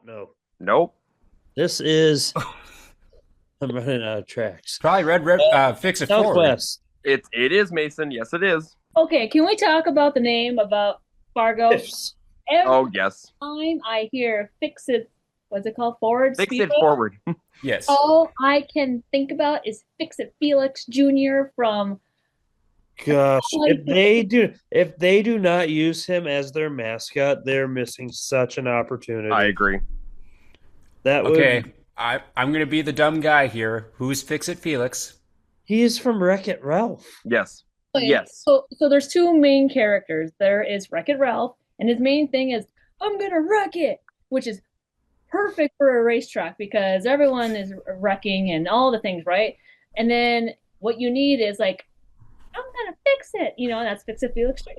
No. Nope. This is. I'm running out of tracks. Probably Fix It Forward. Southwest. It is Mason. Yes, it is. Okay, can we talk about the name about Fargo? Fifths. Every Oh, yes. time I hear Fix It, what's it called? Forward Fix it Speedway? forward. Yes. All I can think about is Fix It Felix Jr. from Gosh, like if they do not use him as their mascot, they're missing such an opportunity. I agree. That would. Okay. I'm going to be the dumb guy here. Who's Fix It Felix? He is from Wreck-It Ralph. Yes. Okay, Yes. so there's two main characters. There is Wreck-It Ralph, and his main thing is I'm gonna wreck it, which is perfect for a racetrack because everyone is wrecking and all the things, right? And then what you need is like I'm gonna fix it, and that's Fix It Felix Jr.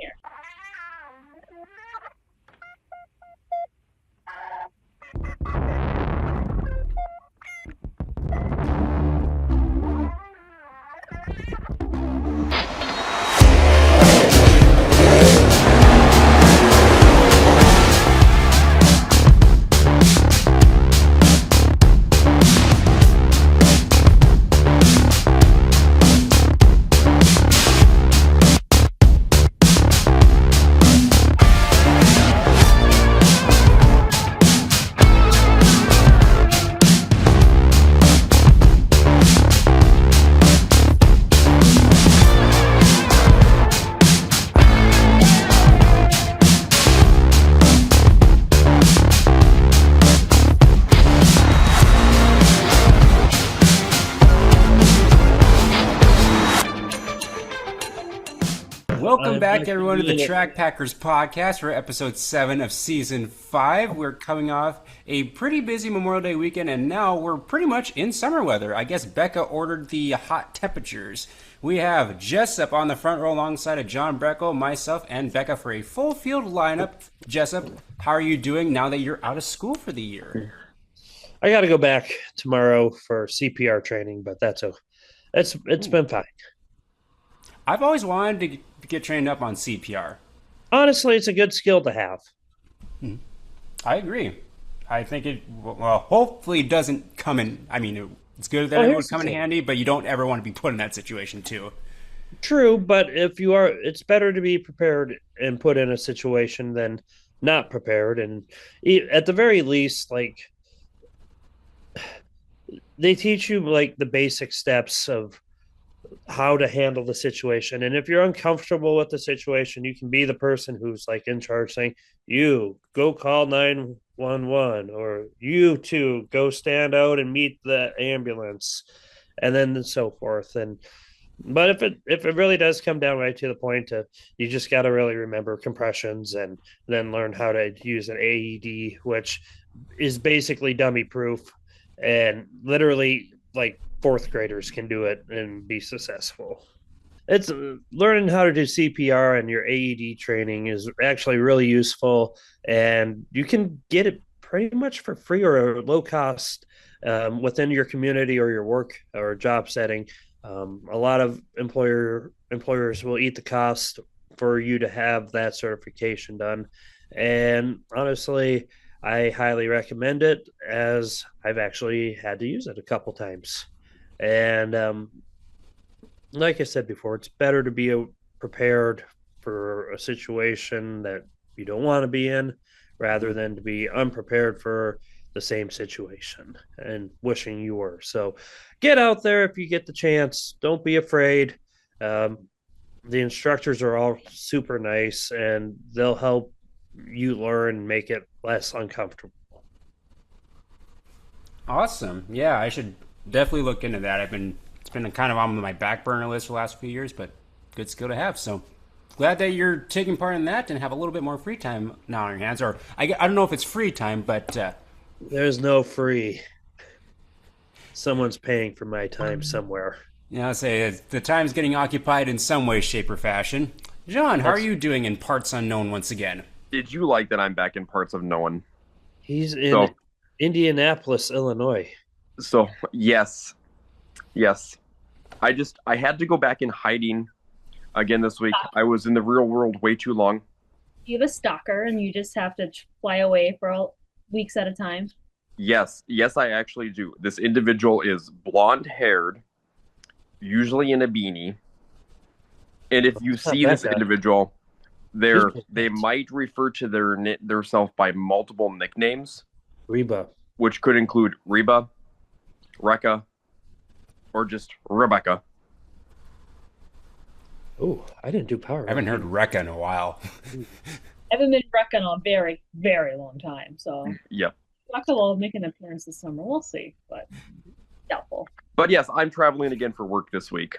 Welcome I'm back, back everyone, to the again. Track Packers podcast. We're episode 7 of season 5. We're coming off a pretty busy Memorial Day weekend, and now we're pretty much in summer weather. I guess Becca ordered the hot temperatures. We have Jessup on the front row alongside of John Breckel, myself, and Becca for a full field lineup. Jessup, how are you doing now that you're out of school for the year? I got to go back tomorrow for CPR training, but it's been fine. I've always wanted to get trained up on CPR. Honestly, it's a good skill to have. I agree. I think hopefully doesn't come in. I mean, it's good that Oh, it would here's the come in thing. handy, but you don't ever want to be put in that situation too. True, but if you are, it's better to be prepared and put in a situation than not prepared. And at the very least, like they teach you like the basic steps of how to handle the situation. And if you're uncomfortable with the situation, you can be the person who's like in charge saying, you go call 911 or you two go stand out and meet the ambulance and then so forth. And but if it really does come down right to the point of you just got to really remember compressions and then learn how to use an AED, which is basically dummy proof and literally like fourth graders can do it and be successful. It's learning how to do CPR and your AED training is actually really useful, and you can get it pretty much for free or low cost within your community or your work or job setting. A lot of employers will eat the cost for you to have that certification done, and honestly, I highly recommend it as I've actually had to use it a couple times. And like I said before, it's better to be prepared for a situation that you don't want to be in rather than to be unprepared for the same situation and wishing you were. So get out there if you get the chance. Don't be afraid. The instructors are all super nice and they'll help you learn and make it less uncomfortable. Awesome. Yeah, I should definitely look into that. It's been kind of on my back burner list for the last few years, but good skill to have. So glad that you're taking part in that and have a little bit more free time now on your hands. Or I don't know if it's free time, but There's no free. Someone's paying for my time somewhere. I'll say the time's getting occupied in some way, shape, or fashion. John, how are you doing in Parts Unknown once again? Did you like that I'm back in parts of no one? He's in So, Indianapolis, Illinois. so yes. Yes. I had to go back in hiding again this week. I was in the real world way too long. You have a stalker, and you just have to fly away for weeks at a time? Yes, I actually do. This individual is blonde-haired, usually in a beanie. And if you see this individual, they might refer to their self by multiple nicknames. Reba. Which could include Reba, Rekka, or just Rebecca. Oh, I didn't do power. I haven't heard Rekka in a while. I haven't been Rekka in a very, very long time. So yep. Rekka will make an appearance this summer. We'll see, but doubtful. But yes, I'm traveling again for work this week.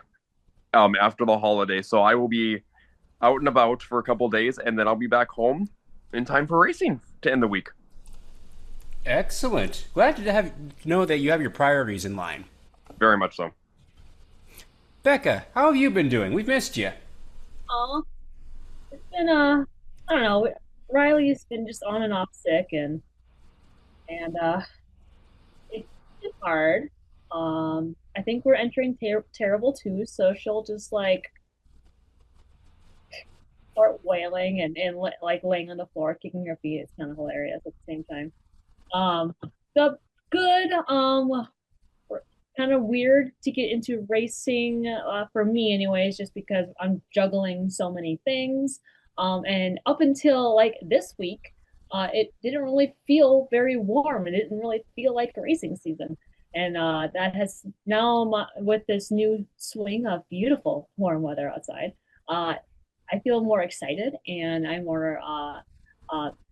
After the holiday, so I will be out and about for a couple of days, and then I'll be back home in time for racing to end the week. Excellent. Glad to know that you have your priorities in line. Very much so. Becca, how have you been doing? We've missed you. Oh, it's been I don't know. Riley's been just on and off sick, and it's been hard. I think we're entering terrible too, so she'll just like start wailing and like laying on the floor, kicking her feet. It's kind of hilarious at the same time. So good. Kind of weird to get into racing for me, anyways, just because I'm juggling so many things. And up until like this week, it didn't really feel very warm. It didn't really feel like the racing season. And that has now, with this new swing of beautiful warm weather outside, I feel more excited, and I'm more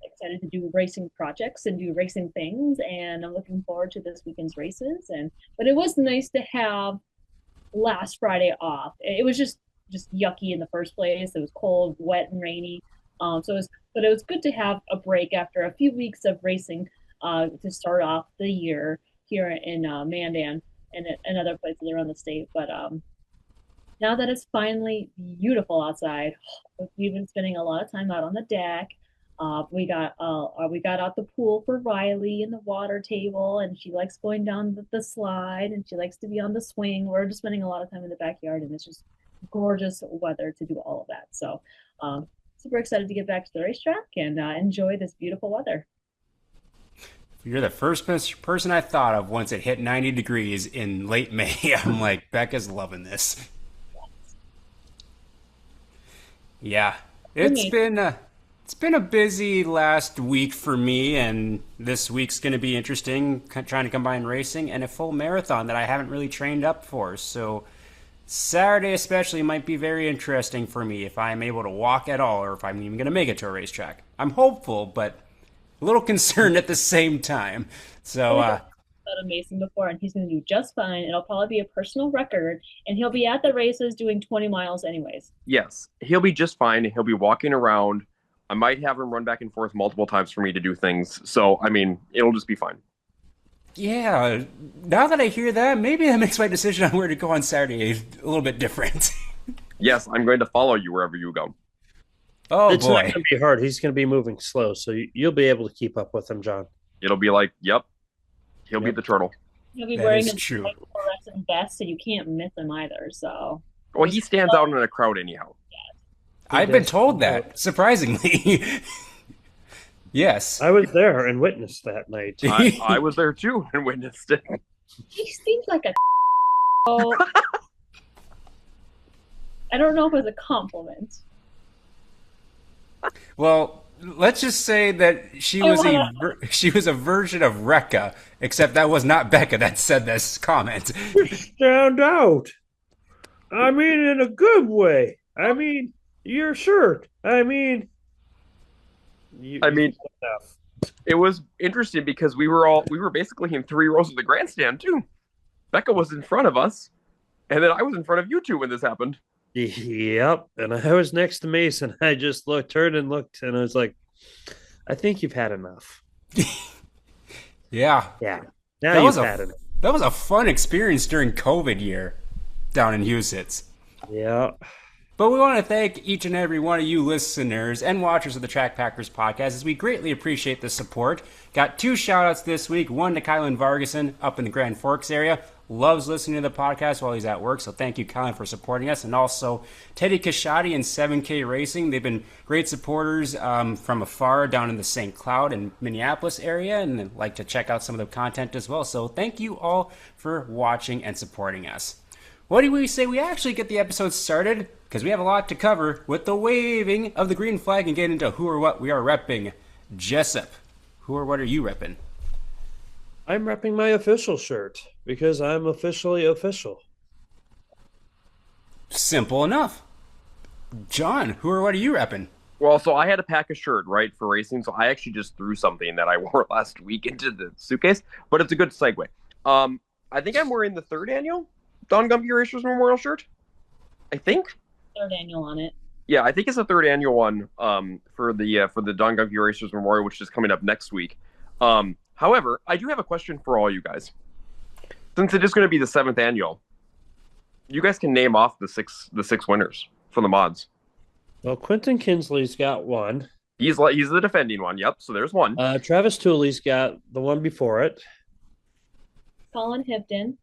excited to do racing projects and do racing things. And I'm looking forward to this weekend's races. But it was nice to have last Friday off. It was just yucky in the first place. It was cold, wet, and rainy. But it was good to have a break after a few weeks of racing to start off the year here in Mandan and other places around the state. But now that it's finally beautiful outside, we've been spending a lot of time out on the deck. We got out the pool for Riley and the water table, and she likes going down the slide, and she likes to be on the swing. We're just spending a lot of time in the backyard, and it's just gorgeous weather to do all of that. So super excited to get back to the racetrack and enjoy this beautiful weather. You're the first person I thought of once it hit 90 degrees in late May. I'm like, Becca's loving this. Yeah, it's been a busy last week for me, and this week's going to be interesting, trying to combine racing and a full marathon that I haven't really trained up for. So Saturday especially might be very interesting for me if I'm able to walk at all, or if I'm even going to make it to a racetrack. I'm hopeful, but a little concerned at the same time. So about Mason before, and he's going to do just fine. It'll probably be a personal record, and he'll be at the races doing 20 miles anyways. Yes, he'll be just fine. He'll be walking around. I might have him run back and forth multiple times for me to do things. So, I mean, it'll just be fine. Yeah, now that I hear that, maybe that makes my decision on where to go on Saturday a little bit different. Yes, I'm going to follow you wherever you go. Oh, it's boy. not going to be hard. He's going to be moving slow, so you'll be able to keep up with him, John. It'll be like, yep, he'll be the turtle. He'll be wearing his fluorescent vest, so you can't miss him either. So, well, he stands out in a crowd anyhow. I've been told that, surprisingly. Yes. I was there and witnessed that night. I was there too and witnessed it. He seems like a I don't know if it was a compliment. Well, let's just say that she was a version of Rekka, except that was not Becca that said this comment. You stand out. I mean, in a good way. I mean, your shirt. I mean, it was interesting because we were basically in 3 rows of the grandstand too. Becca was in front of us, and then I was in front of you two when this happened. Yep, and I was next to Mason. I just turned and looked, and I was like, I think you've had enough. Yeah. Now you've had enough. That was a fun experience during COVID year down in Huset's. Yeah. But we want to thank each and every one of you listeners and watchers of the Track Packers podcast, as we greatly appreciate the support. Got 2 shout-outs this week, one to Kylan Vargason up in the Grand Forks area, loves listening to the podcast while he's at work. So thank you, Colin, for supporting us. And also Teddy Kashadi and 7K Racing. They've been great supporters from afar down in the St. Cloud and Minneapolis area, and they'd like to check out some of the content as well. So thank you all for watching and supporting us. What do we say we actually get the episode started? Because we have a lot to cover with the waving of the green flag and get into who or what we are repping. Jessup, who or what are you repping? I'm repping my official shirt because I'm officially official. Simple enough. John, who or what are you repping? Well, so I had to pack a shirt, right, for racing, so I actually just threw something that I wore last week into the suitcase, but it's a good segue. I think I'm wearing the third annual Don Gumpy Racers Memorial shirt. I think. Third annual on it. Yeah, I think it's the third annual one for the Don Gumpy Racers Memorial, which is coming up next week. However, I do have a question for all you guys. Since it is going to be the 7th annual, you guys can name off the six winners for the mods. Well, Quentin Kinsley's got one. He's the defending one. Yep. So there's one. Travis Tooley's got the one before it. Colin Hibden.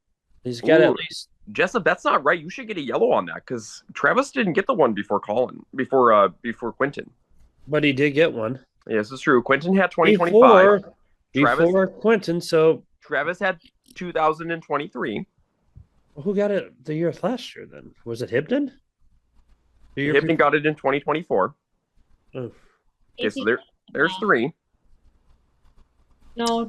He's got at least. Jessup, that's not right. You should get a yellow on that because Travis didn't get the one before before Quentin. But he did get one. Yes, it's true. Quentin had 2025. Before Quentin, so Travis had 2023. Who got it the year last year then? Was it Hibden? Hibden got it in 2024. Oh. Okay, so there's 3. No,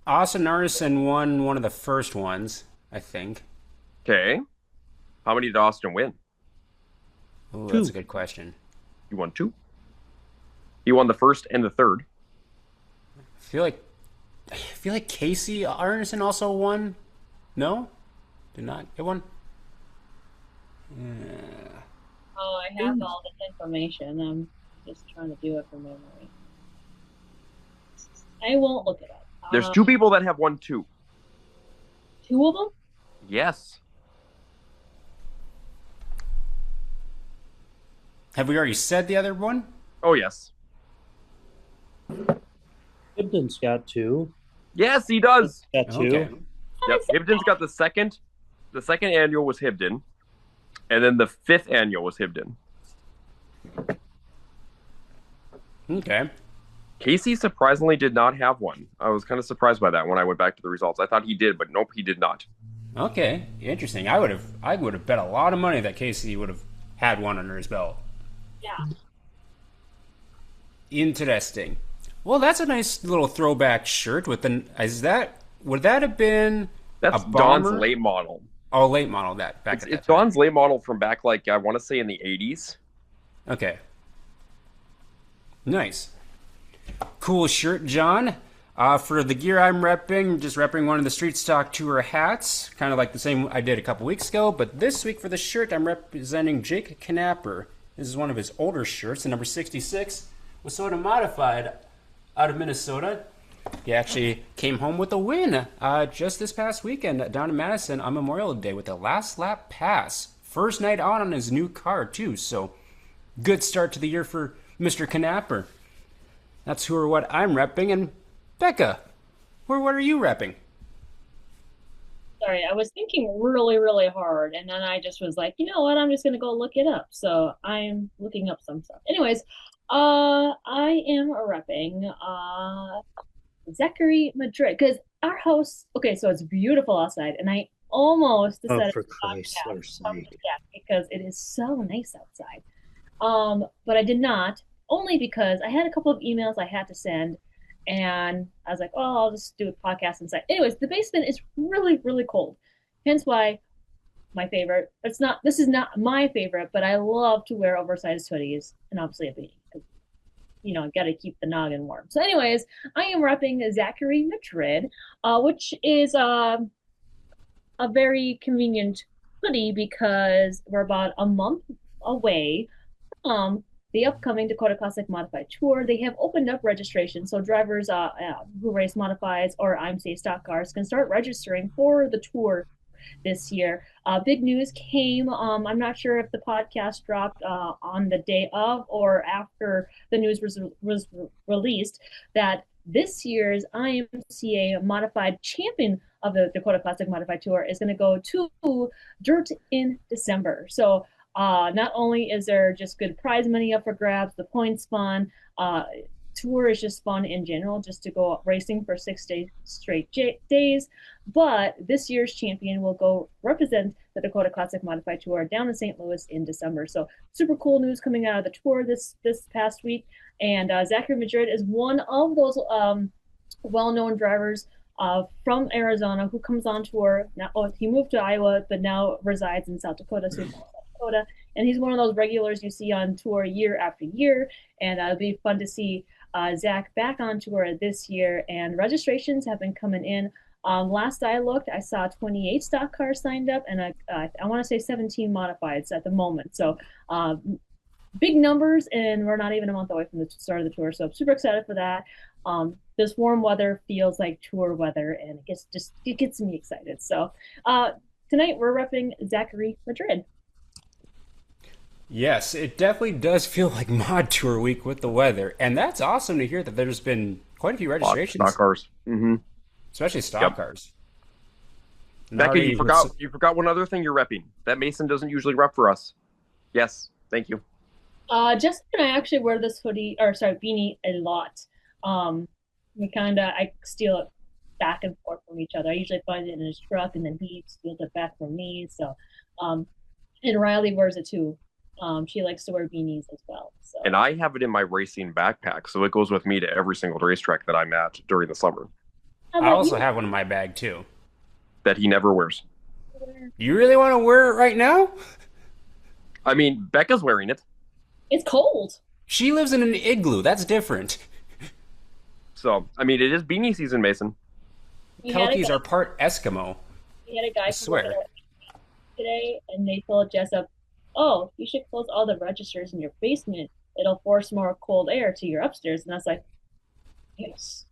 Austin Arneson won one of the first ones, I think. Okay. How many did Austin win? Oh, that's a good question. He won 2. He won the first and the third. I feel like Casey Arneson also won. No? Did not get one? Oh, I have all this information. I'm just trying to do it from memory. I won't look it up. There's 2 people that have won 2. 2 of them? Yes. Have we already said the other one? Oh, yes. Hibden's got 2. Yes, he does. Got 2. Okay. Yep. Hibden's got the second. The second annual was Hibden. And then the 5th annual was Hibden. Okay. Casey surprisingly did not have one. I was kind of surprised by that when I went back to the results. I thought he did, but nope, he did not. Okay. Interesting. I would have bet a lot of money that Casey would have had one under his belt. Yeah. Interesting. Well, that's a nice little throwback shirt with would that have been That's a bomber? Don's late model. Oh, late model that back It's Don's late model from back, like, I want to say in the 80s. Okay. Nice. Cool shirt, John. For the gear I'm repping, just repping one of the Street Stock Tour hats, kind of like the same I did a couple weeks ago, but this week for the shirt, I'm representing Jake Knapper. This is one of his older shirts, the number 66, was sort of modified out of Minnesota. He actually came home with a win just this past weekend down in Madison on Memorial Day with a last lap pass. First night on his new car, too, so good start to the year for Mr. Knapper. That's who or what I'm repping. And Becca, who or what are you repping? Sorry, I was thinking really, really hard, and then I just was like, you know what? I'm just gonna go look it up. So I'm looking up some stuff. Anyways, I am repping Zachary Madrid because our house. Okay, so it's beautiful outside, and I almost decided for to Christ's sake. because it is so nice outside. But I did not, only because I had a couple of emails I had to send. And I was like, oh, I'll just do a podcast inside. Anyways, the basement is really, really cold. Hence why my favorite, this is not my favorite, but I love to wear oversized hoodies and obviously a beanie. You know, got to keep the noggin warm. So anyways, I am repping Zachary Madrid, which is a very convenient hoodie because we're about a month away from the upcoming Dakota Classic Modified Tour. They have opened up registration, so drivers who race modifieds or I'm Safe stock cars can start registering for the tour this year. Big news came, I'm not sure if the podcast dropped on the day of or after the news was released, that this year's IMCA modified champion of the Dakota Classic Modified Tour is going to go to Dirt in December. So not only is there just good prize money up for grabs, the points fun, tour is just fun in general, just to go racing for 6 days straight days. But this year's champion will go represent the Dakota Classic Modified Tour down in St. Louis in December. So super cool news coming out of the tour this past week. And Zachary Madrid is one of those well-known drivers from Arizona who comes on tour. Now, he moved to Iowa, but now resides in South Dakota. So South Dakota, and he's one of those regulars you see on tour year after year. And it'll be fun to see Zach back on tour this year. And registrations have been coming in. Last I looked, I saw 28 stock cars signed up, and I want to say 17 modifieds at the moment. So big numbers, and we're not even a month away from the start of the tour. So I'm super excited for that. This warm weather feels like tour weather, and it gets me excited. So tonight we're repping Zachary Madrid. Yes, it definitely does feel like Mod Tour week with the weather, and that's awesome to hear that there's been quite a few registrations. Stock cars. Mm-hmm. Especially stock cars. Becca, you forgot one other thing you're repping. That Mason doesn't usually rep for us. Yes, thank you. Justin and I actually wear this beanie a lot. I steal it back and forth from each other. I usually find it in his truck, and then he steals it back from me. So, and Riley wears it too. She likes to wear beanies as well. So. And I have it in my racing backpack, so it goes with me to every single racetrack that I'm at during the summer. I also have one in my bag too. That he never wears. You really want to wear it right now? I mean, Becca's wearing it. It's cold. She lives in an igloo. That's different. So, I mean, it is beanie season, Mason. Kelkies are part Eskimo. We had a guy I swear. Today, and they told Jessup, "Oh, you should close all the registers in your basement. It'll force more cold air to your upstairs." And I was like, yes.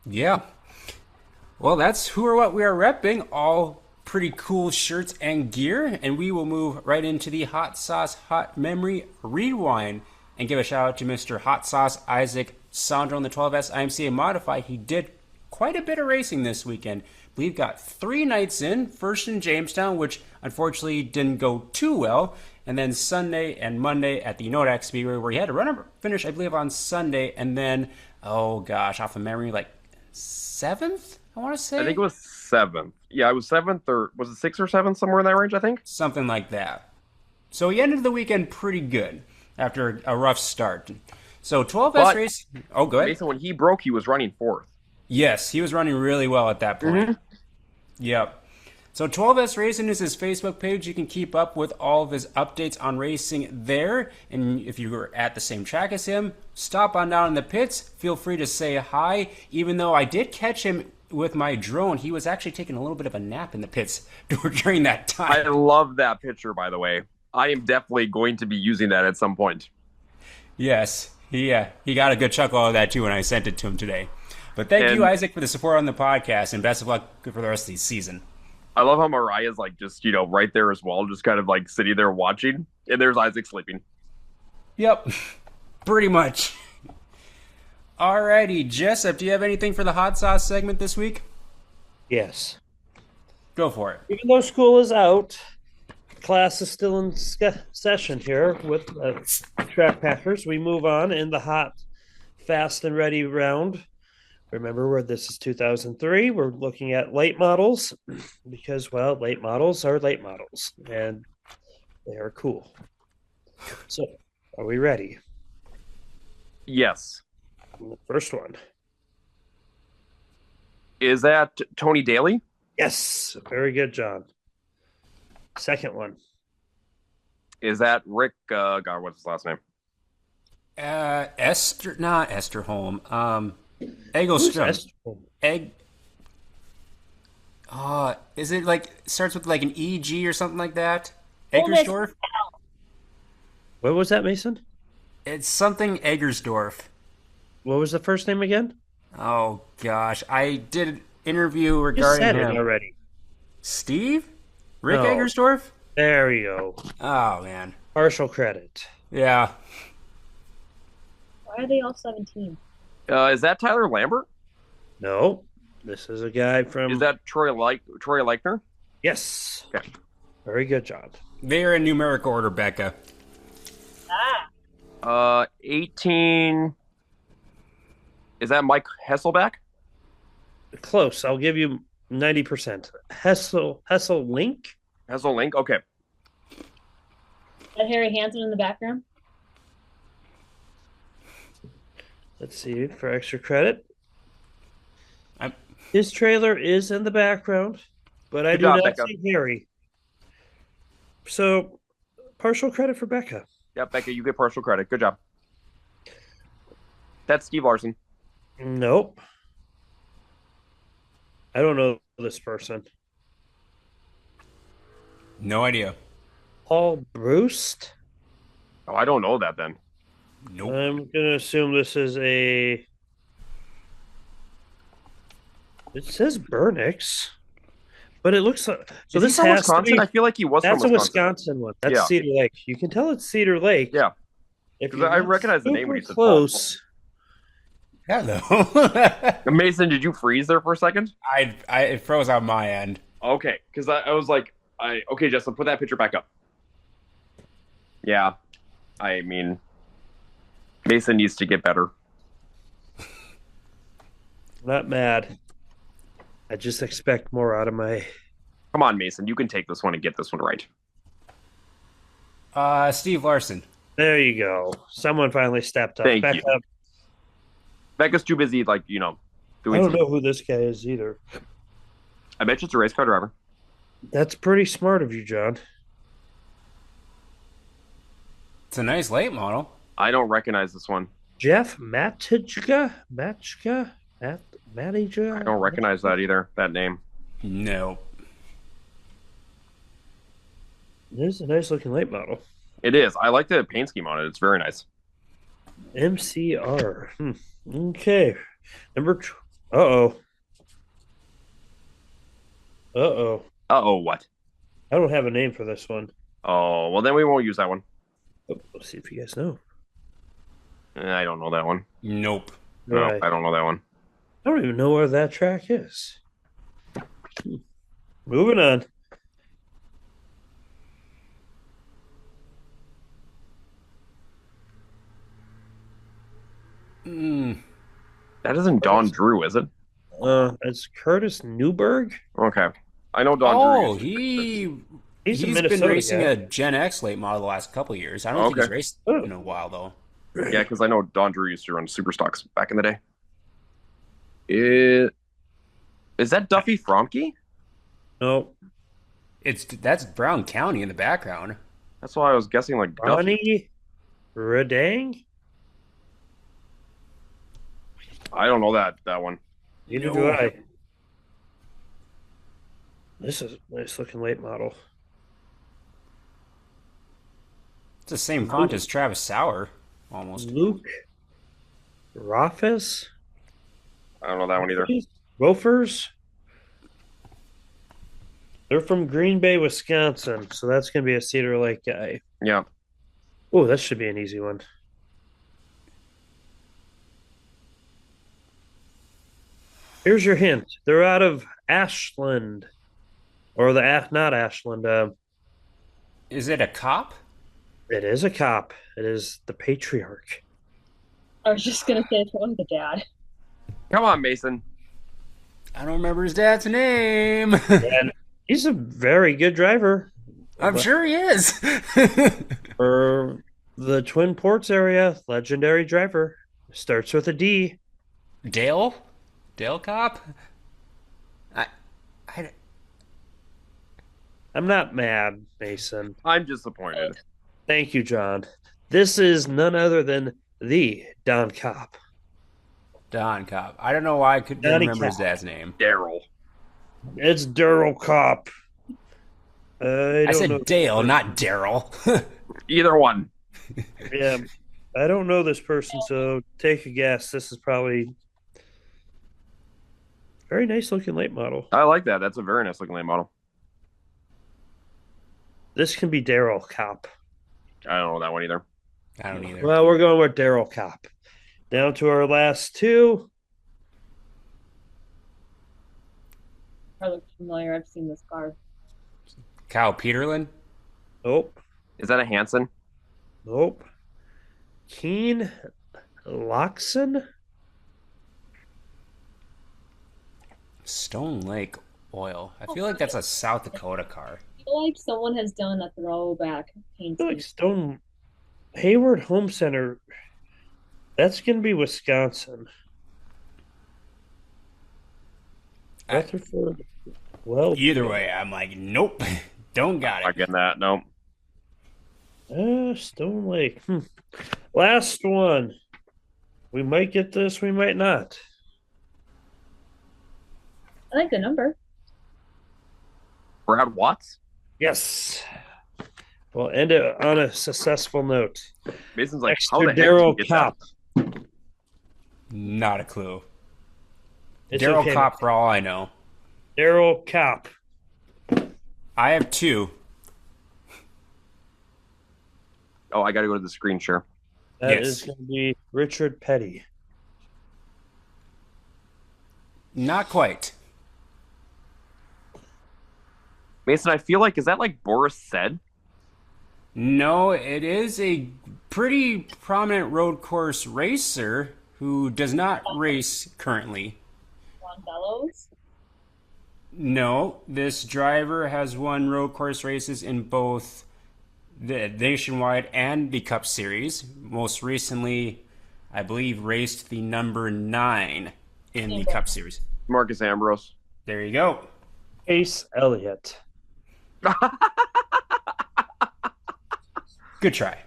Yeah. Well, that's who or what we are repping. All pretty cool shirts and gear. And we will move right into the Hot Sauce Hot Memory Rewind and give a shout out to Mr. Hot Sauce Isaac Sondrol in the 12S IMCA Modified. He did quite a bit of racing this weekend. We've got 3 nights in. First in Jamestown, which unfortunately didn't go too well. And then Sunday and Monday at the Nodak Speedway, where he had a runner finish, I believe, on Sunday. And then, oh gosh, off of memory, like 7th, I want to say? I think it was 7th. Yeah, it was 7th, or was it 6th or 7th, somewhere in that range, I think? Something like that. So he ended the weekend pretty good after a rough start. So 12S race. Oh, go ahead. Mason, when he broke, he was running 4th. Yes, he was running really well at that point. Mm-hmm. Yep. So 12S Racing is his Facebook page. You can keep up with all of his updates on racing there. And if you were at the same track as him, stop on down in the pits. Feel free to say hi. Even though I did catch him with my drone, he was actually taking a little bit of a nap in the pits during that time. I love that picture, by the way. I am definitely going to be using that at some point. Yes. He got a good chuckle out of that too when I sent it to him today. But thank you, Isaac, for the support on the podcast, and best of luck for the rest of the season. I love how Mariah's like just, right there as well, just kind of like sitting there watching, and there's Isaac sleeping. Yep, pretty much. Alrighty, Jessup, do you have anything for the hot sauce segment this week? Yes. Go for it. Even though school is out, class is still in session here with track packers. We move on in the hot, fast, and ready round. Remember, this is 2003. We're looking at late models because, well, late models are late models, and they are cool. So, are we ready? Yes. The first one. Is that Tony Daly? Yes. Very good, John. Second one. Is that Rick, what's his last name? Not Esterholm. Egglestrom. Is it like starts with like an EG or something like that? Eggersdorf? What was that, Mason? It's something Eggersdorf. What was the first name again? Oh gosh, I did an interview regarding said him it already. Steve? Rick Eggersdorf? There you go. Oh man. Partial credit. Yeah. Why are they all 17? Is that Tyler Lambert? No, this is a guy from. Is that Troy Leichner? Yes. Okay. Very good, John. They're in numeric order, Becca. 18. Is that Mike Hesselback? Close. I'll give you 90%. Hessel Link. Hesselink? Okay. That Harry Hansen in the background? Let's see for extra credit. I'm- His trailer is in the background, but I Good do job, not Becca. see Harry. So, partial credit for Becca. Yeah, Becca, you get partial credit. Good job. That's Steve Larson. Nope. I don't know this person. No idea. Paul Brust. Oh, I don't know that then. Nope. I'm going to assume this is a. It says Burnix, but it looks like. So Is this he from has to Wisconsin? be. I feel like he was That's from a Wisconsin. Wisconsin one. That's Yeah. Cedar Lake. You can tell it's Cedar Lake. Yeah. If 'Cause you're I not recognize the name when you super said Paul. close. Hello. Mason, did you freeze there for a second? It froze on my end. Okay, because I was like, okay, Justin, put that picture back up. Yeah, I mean, Mason needs to get better. Not mad. I just expect more out of my. Come on, Mason, you can take this one and get this one right. Steve Larson. There you go. Someone finally stepped up. Thank Back you. up. Becca's too busy, like, I doing don't some. know who this guy is either. I bet you it's a race car driver. That's pretty smart of you, John. It's a nice late model. I don't recognize this one. Jeff Matijka? Matijka? I don't recognize that either, that name. No. This is a nice looking late model. It is. I like the paint scheme on it. It's very nice. MCR. Okay. Uh-oh. Uh-oh. Uh-oh, what? I don't have a name for this one. Oh, well, then we won't use that one. Let's see if you guys know. I don't know that one. Nope. No, Right. I don't know that one. I don't even know where that track is. Moving on. That isn't Don Drew, is it? It's Curtis Newberg. Okay. I know Don Oh, Drew. He's a been Minnesota racing guy. a Gen X late model the last couple of years. I don't think he's Okay. raced Oh. in a while though. Yeah, because I know Don Drew used to run super stocks back in the day. Is that Duffy Fromke? No, That's Brown County in the background. That's why I was guessing like Duffy. Ronnie Redang. I don't know that one. Neither No. do I. This is a nice looking late model. It's the same font as Travis Sauer, almost. Luke Roffus. I don't know that one either. Gophers. They're from Green Bay, Wisconsin, so that's going to be a Cedar Lake guy. Yeah. Oh, that should be an easy one. Here's your hint. They're out of Ashland. Or not Ashland. Is it a cop? It is a cop. It is the patriarch. I was just gonna say it's one of the dad. Come on, Mason. I don't remember his dad's name. And he's a very good driver. I'm sure he is. For the Twin Ports area, legendary driver. Starts with a D. Dale? Dale Cop? I'm not mad, Mason. I'm disappointed. Thank you, John. This is none other than the Don Cop. Don Cop. I don't know why I couldn't Donnie remember his Cop. dad's name. Daryl. It's Daryl Cop. I said Dale, not Daryl. Either one. Yeah, I don't know this person, so take a guess. This is probably very nice looking late model. I like that. That's a very nice looking late model. This can be Daryl Cop. I don't know that one either. I don't either. Well, we're going with Daryl Cop. Down to our last two. I look familiar. I've seen this car. Kyle Peterlin. Nope. Is that a Hanson? Nope. Keen Loxon? Stone Lake Oil. I feel like that's a South Dakota car. I feel like someone has done a throwback paint I feel like scheme. Stone Hayward Home Center. That's going to be Wisconsin. Rutherford. Well, Either way, I'm like, nope, don't got Not it. getting that. No. Stone Lake. Last one. We might get this, we might not. I like the number. Brad Watts? Yes. We'll end it on a successful note. Mason's like, Next how to the heck did Daryl you get Kopp. that? Not a clue. It's Daryl okay. Kopp, for all I know. Daryl Kopp. I have two. Oh, I got to go to the screen share. That Yes. is going to be Richard Petty. Not quite. Mason, I feel like, is that like Boris said? No, it is a pretty prominent road course racer who does not race currently. Ron Bellows. No, this driver has won road course races in both the Nationwide and the Cup Series. Most recently, I believe, raced the number 9 in the Cup Series. Marcus Ambrose. There you go. Ace Elliott. Good try.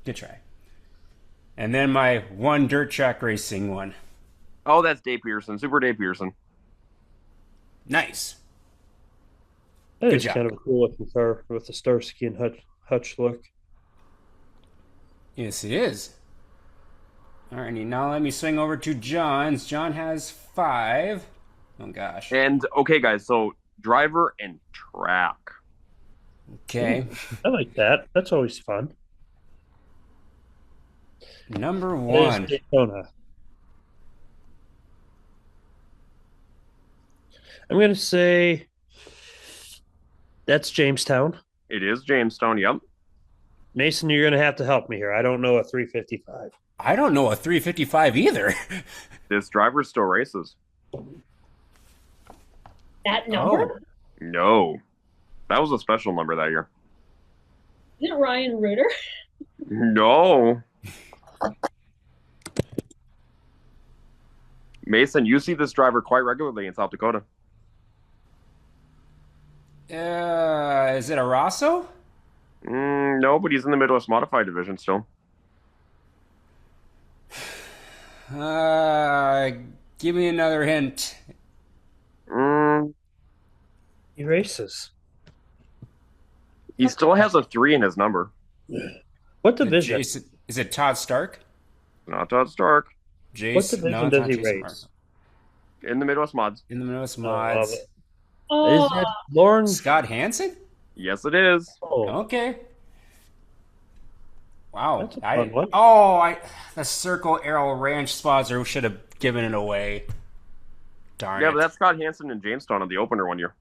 Good try. And then my one dirt track racing one. Oh, that's Dave Pearson. Super Dave Pearson. Nice. That Good is job. kind of a cool looking car with the Starsky and Hutch look. Yes, it is. Alrighty, now let me swing over to John's. John has 5. Oh, gosh. And, okay, guys, so driver and track. Okay. I like that. That's always fun. Number That is 1. Daytona. I'm going to say that's Jamestown. It is Jamestown, yep. Mason, you're going to have to help me here. I don't know a 355. I don't know a 355 either. This driver still races. That number? No. That was a special number that year. Is it Ryan Reuter? No. Mason, you see this driver quite regularly in South Dakota. Is it a Rosso? No, but he's in the Midwest Modified division still. Give me another hint. He races. He still has a 3 in his number. What division? Jason, is it Todd Stark? Not Todd Stark. Jason, What division no, it's does not he Jason race? In the Midwest Mods. In the Midwest I Mods. love it. Oh, Is it Lauren? Scott Hansen? Yes, it is. Oh, Okay. Wow. That's a fun one. The Circle Arrow Ranch sponsor should have given it away. Darn Yeah, it. but that's Scott Hansen in Jamestown on the opener one year.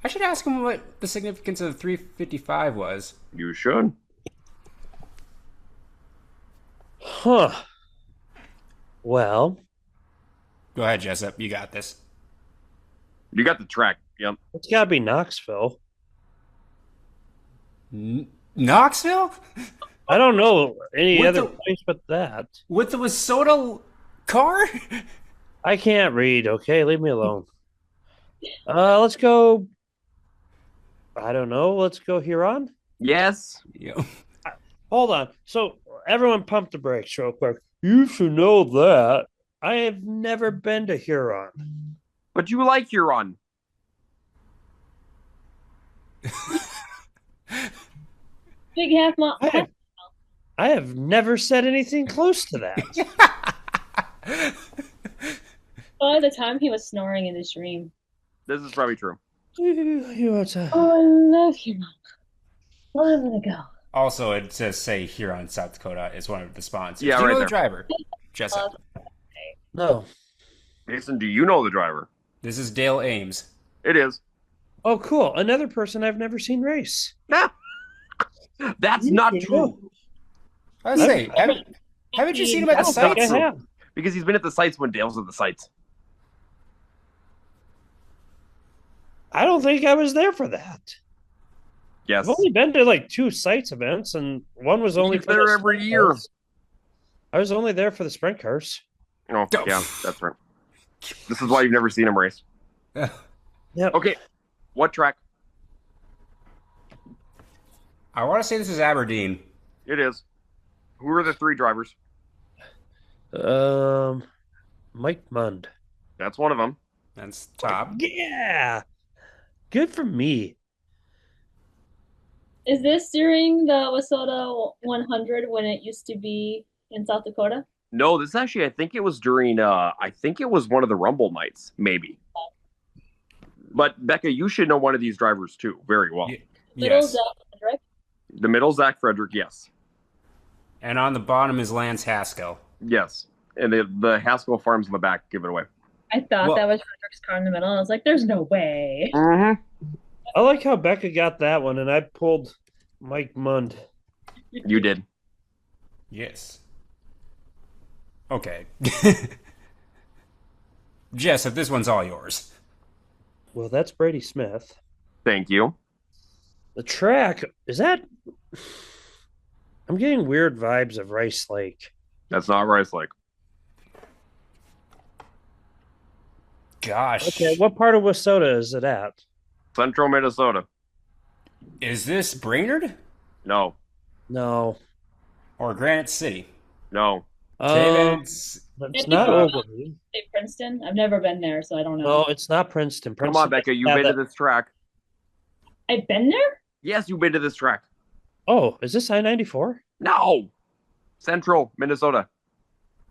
I should ask him what the significance of the 355 was. You should. huh. Well, Go ahead, Jessup. You got this. You got the track. Yep. it's got to be Knoxville. Knoxville? I don't know any With other the- place but that. With the Wissota car? I can't read. Okay, leave me alone. Let's go. I don't know. Let's go Huron. Yes. Yeah. Hold on. So everyone, pump the brakes real quick. You should know that I have never been to Huron. But you like Huron. big half mile. I have never said anything close to that. By the time he was snoring in his dream. This is probably true. You want to- Oh, I love you, Mom. Where am I gonna go? Also, it says say Huron, South Dakota is one of the sponsors. Yeah, Do you right know there. the driver? Jessup. No. Mason, do you know the driver? This is Dale Ames. It is. Oh, cool. Another person I've never seen race. Nah, that's not true. I was say, haven't you seen him at the I don't think I sites? have. Because he's been at the sites when Dale's at the sites. I don't think I was there for that. Yes. I've only been to like 2 sites events, and one was only He's for there the every sprint year. cars. I was only there for the sprint cars. Oh, yeah, that's right. This is why you've never seen him race. Yep. Okay, what track? I want to say this is Aberdeen. It is. Who are the 3 drivers? Mike Mund. That's one of them. That's top. Yeah. Good for me. Is this during the Wasota 100 when it used to be in South Dakota? No, this actually, I think it was during, I think it was one of the Rumble nights, maybe. But Becca, you should know one of these drivers too, very well. Little Yes. Zach Frederick. The middle, Zach Frederick, yes. And on the bottom is Lance Haskell. Yes. And the Haskell Farms in the back give it away. I thought Well- that was Frederick's car in the middle. I was like, there's no way. Mm-hmm. I like how Becca got that one, and I pulled Mike Mund. You did. Yes. Okay. Jess, if this one's all yours. Well, that's Brady Smith. Thank you. The track, is that... I'm getting weird vibes of Rice Lake. That's not Rice Lake. Gosh. Okay, what part of Wasota is it at? Central Minnesota. Is this Brainerd No. No. or Granite City? No. Okay, then Um, it's it's not Ogilvy. Say Princeton. I've never been there, so I don't know. No, it's not Princeton. Come on, Becca. You've been to this track. I've been there? Yes, you've been to this track. Oh, is this I-94? No. Central Minnesota.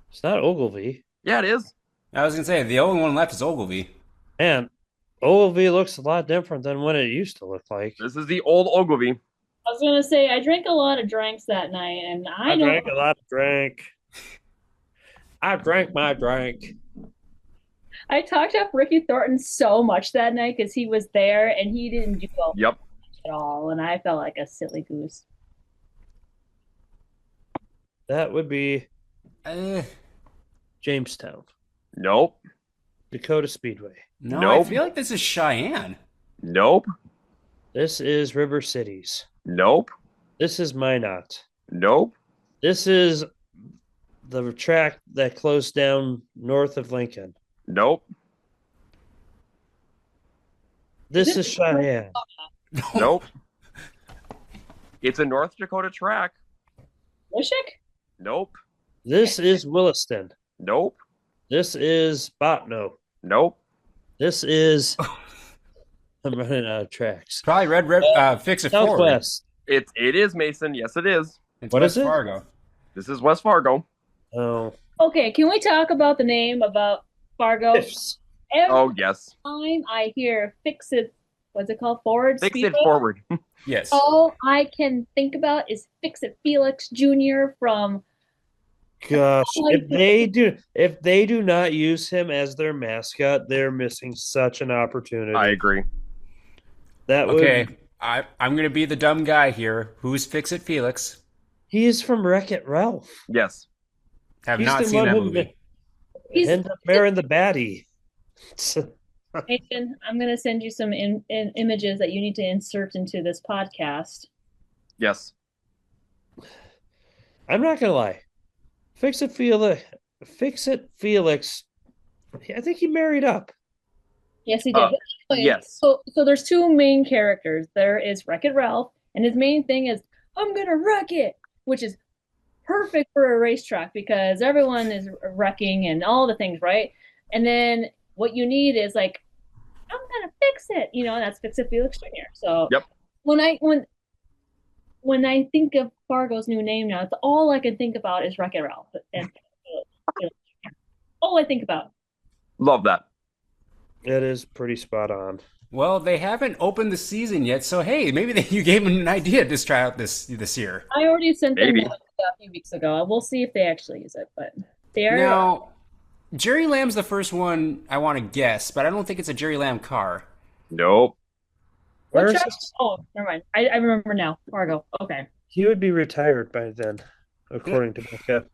It's not Ogilvy. Yeah, it is. I was gonna say the only one left is Ogilvy. And Ogilvy looks a lot different than what it used to look like. This is the old Ogilvy. I was gonna say I drank a lot of drinks that night, and I know drank a lot of drink. I drank my drink. I talked up Ricky Thornton so much that night because he was there and he didn't do well Yep. at all, and I felt like a silly goose. That would be Uh, Jamestown, Nope. Dakota Speedway. no, Nope. I feel like this is Cheyenne. Nope. This is River Cities. Nope. This is Minot. Nope. This is the track that closed down north of Lincoln. Nope. This is Cheyenne. Nope. It's a North Dakota track. Wishick? Nope. This is Williston. Nope. This is Botno. Nope. This is... I'm running out of tracks. Probably Fix It Forward. Southwest. It is Mason. Yes, it is. It's What West is it? Fargo. This is West Fargo. Oh. Okay, can we talk about the name about Fargo? Ifs. Every Oh, yes. time I hear Fix It, what's it called? Forward Fix it Speedway? forward. Yes. All I can think about is Fix It Felix Jr. from Gosh, if they do not use him as their mascot, they're missing such an opportunity. I agree. That would Okay, I'm going to be the dumb guy here. Who's Fix It Felix? he is from Wreck-It Ralph. Yes. Have He's not the seen one that who movie. He's ends up marrying the baddie. Nathan, I'm gonna send you some images that you need to insert into this podcast. Yes. I'm not gonna lie. Fix It Felix. I think he married up. Yes, he did. Anyway, yes. So there's 2 main characters. There is Wreck-It Ralph, and his main thing is I'm gonna wreck it, which is perfect for a racetrack because everyone is wrecking and all the things, right? And then what you need is like, I'm gonna fix it, and that's Fix It Felix Jr. So Yep. when I think of Fargo's new name now, it's all I can think about is Wreck-It Ralph and Felix Jr. All I think about. Love that. It is pretty spot on. Well, they haven't opened the season yet, so hey, maybe you gave them an idea to try out this year. I already sent them Maybe. one a few weeks ago. We'll see if they actually use it, but they are. Now, Jerry Lamb's the first one I want to guess, but I don't think it's a Jerry Lamb car. Nope. What Where is track? this? Oh, never mind. I remember now. Fargo. Okay. He would be retired by then, according to Becca.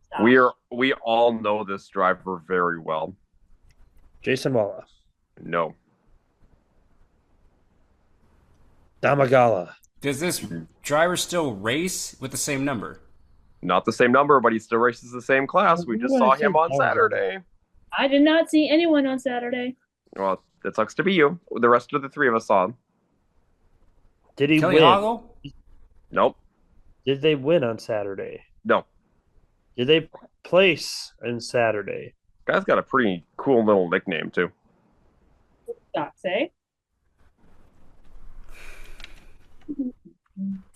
Stop. We all know this driver very well. Jason Walla. No. Damagala. Does this driver still race with the same number? Not the same number, but he still races the same class. We just saw him on Saturday. I did not see anyone on Saturday. Well, it sucks to be you. The rest of the three of us saw him. Did he Kelly win? Hoggle? Nope. Did they win on Saturday? No. Did they place on Saturday? Guy's got a pretty cool little nickname, too. Doc say.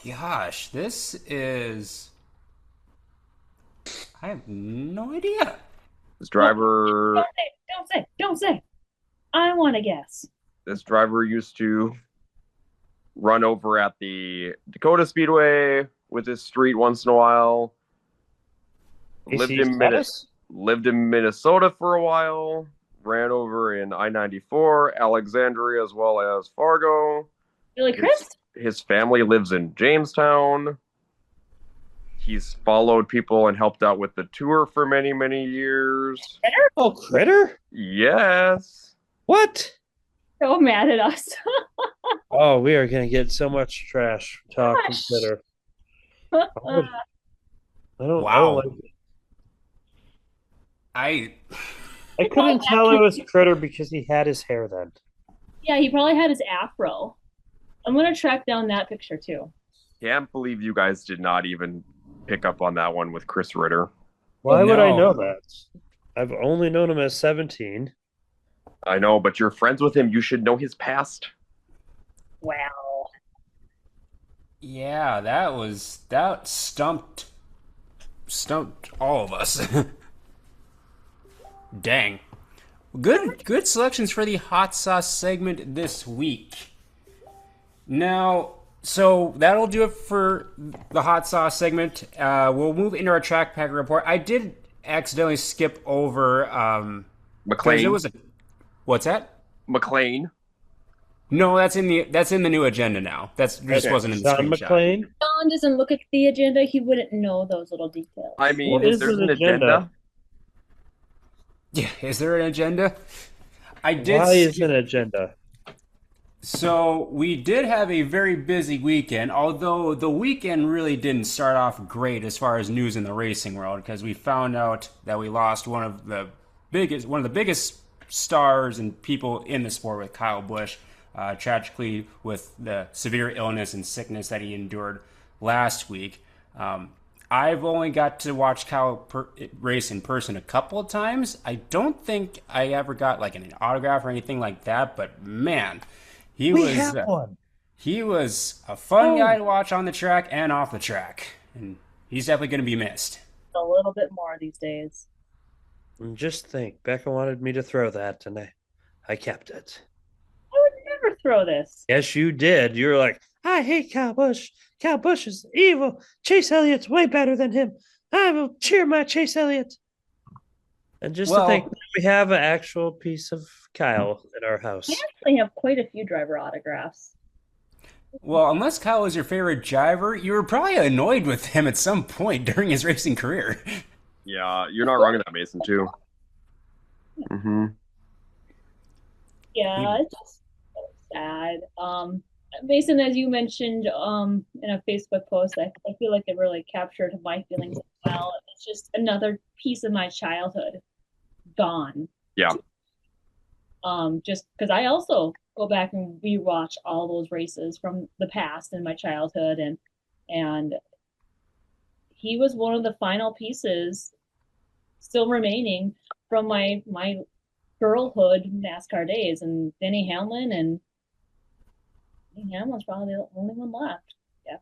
Gosh, this is. I have no idea. This driver Don't say. I want to guess. this driver used to run over at the Dakota Speedway with his street once in a while. Lived in Minnesota for a while. Ran over in I-94, Alexandria, as well as Fargo. Billy Chris? His family lives in Jamestown. He's followed people and helped out with the tour for many, many years. Oh, Critter? Yes. What? So mad at us. Oh, we are going to get so much trash talk from Gosh. Critter. I don't Wow. like it. I I couldn't tell it was Critter because he had his hair then. Yeah, he probably had his afro. I'm gonna track down that picture too. Can't believe you guys did not even pick up on that one with Chris Ritter. Why would I No. know that? I've only known him as 17. I know, but you're friends with him. You should know his past. Wow. yeah, that stumped all of us. Dang. Good selections for the hot sauce segment this week. Now, so that'll do it for the hot sauce segment. We'll move into our track pack report. I did accidentally skip over 'cause McLean. it was a what's that? McLean. No, that's in the new agenda now. Just Okay. wasn't in the John screenshot. McLean? John doesn't look at the agenda. He wouldn't know those little details. I mean, What is there's an an agenda? agenda. Yeah, is there an agenda? I did. Why is an agenda? So we did have a very busy weekend, although the weekend really didn't start off great as far as news in the racing world, because we found out that we lost one of the biggest stars and people in the sport with Kyle Busch, tragically with the severe illness and sickness that he endured last week. I've only got to watch Kyle race in person a couple of times. I don't think I ever got like an autograph or anything like that, but man, he was a fun guy to watch on the track and off the track, and he's definitely going to be missed. A little bit more these days. And just think, Becca wanted me to throw that, and I kept it. I would never throw this. Yes, you did. You were like, I hate Kyle Busch. Kyle Busch is evil. Chase Elliott's way better than him. I will cheer my Chase Elliott. And just to think, we have an actual piece of Kyle in our house. We actually have quite a few driver autographs. Well, unless Kyle was your favorite driver, you were probably annoyed with him at some point during his racing career. Yeah, you're not wrong in that, Mason, too. Mm-hmm. Yeah, it's just so sad. Mason, as you mentioned in a Facebook post, I feel like it really captured my feelings as well. It's just another piece of my childhood gone. Yeah. Just because I also go back and rewatch all those races from the past in my childhood, and he was one of the final pieces still remaining from my girlhood NASCAR days, and Denny Hamlin's probably the only one left. Yeah.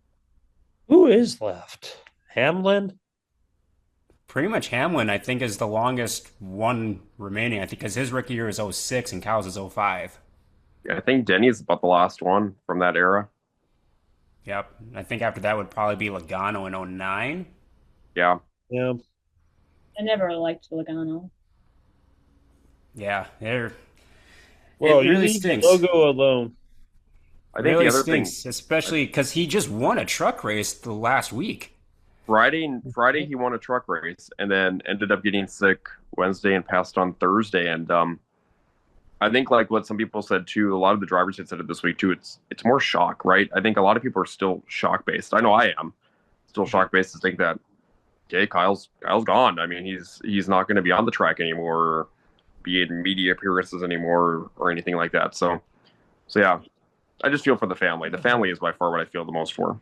Who is left? Hamlin? Pretty much Hamlin, I think, is the longest one remaining. I think because his rookie year is 06 and Kyle's is 05. I think Denny's about the last one from that era. Yep. I think after that would probably be Logano in '09. Yeah. Yeah. I never liked Logano. Yeah, it Well, you really leave the stinks. logo alone. I think the Really other thing, stinks, especially because he just won a truck race the last week. Friday he won a truck race and then ended up getting sick Wednesday and passed on Thursday. And I think like what some people said too, a lot of the drivers had said it this week too. It's more shock, right? I think a lot of people are still shock based. I know I am still shock based to think that okay, Kyle's gone. I mean, he's not going to be on the track anymore, or be in media appearances anymore, or anything like that. So yeah, I just feel for the family. The family is by far what I feel the most for.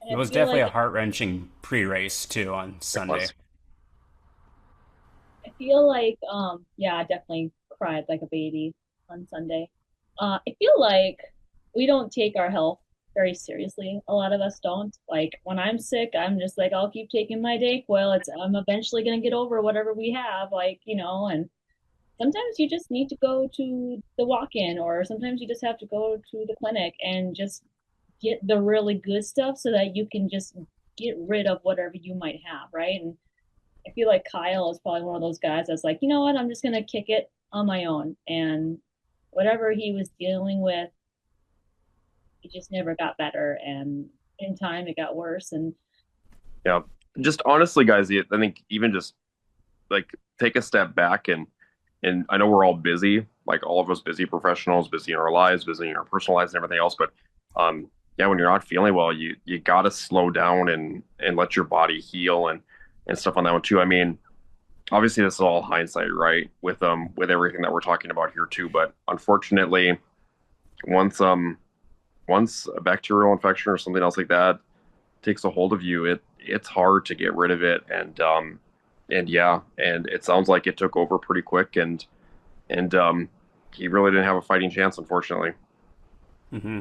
It And I was feel definitely like a heart-wrenching pre-race too on It Sunday. was. yeah, I definitely cried like a baby on Sunday. I feel like we don't take our health very seriously. A lot of us don't. Like when I'm sick, I'm just like, I'll keep taking my Dayquil. I'm eventually gonna get over whatever we have, and sometimes you just need to go to the walk-in, or sometimes you just have to go to the clinic and just get the really good stuff so that you can just get rid of whatever you might have, right? And I feel like Kyle is probably one of those guys that's like, you know what, I'm just gonna kick it on my own. And whatever he was dealing with, it just never got better. And in time, it got worse. And Yeah, just honestly, guys, I think even just like take a step back and I know we're all busy, like all of us busy professionals, busy in our lives, busy in our personal lives and everything else. But yeah, when you're not feeling well, you gotta slow down and let your body heal and stuff on that one too. I mean, obviously this is all hindsight, right? With everything that we're talking about here too. But unfortunately, once once a bacterial infection or something else like that takes a hold of you, it's hard to get rid of it. And yeah, and it sounds like it took over pretty quick and he really didn't have a fighting chance, unfortunately. Hmm.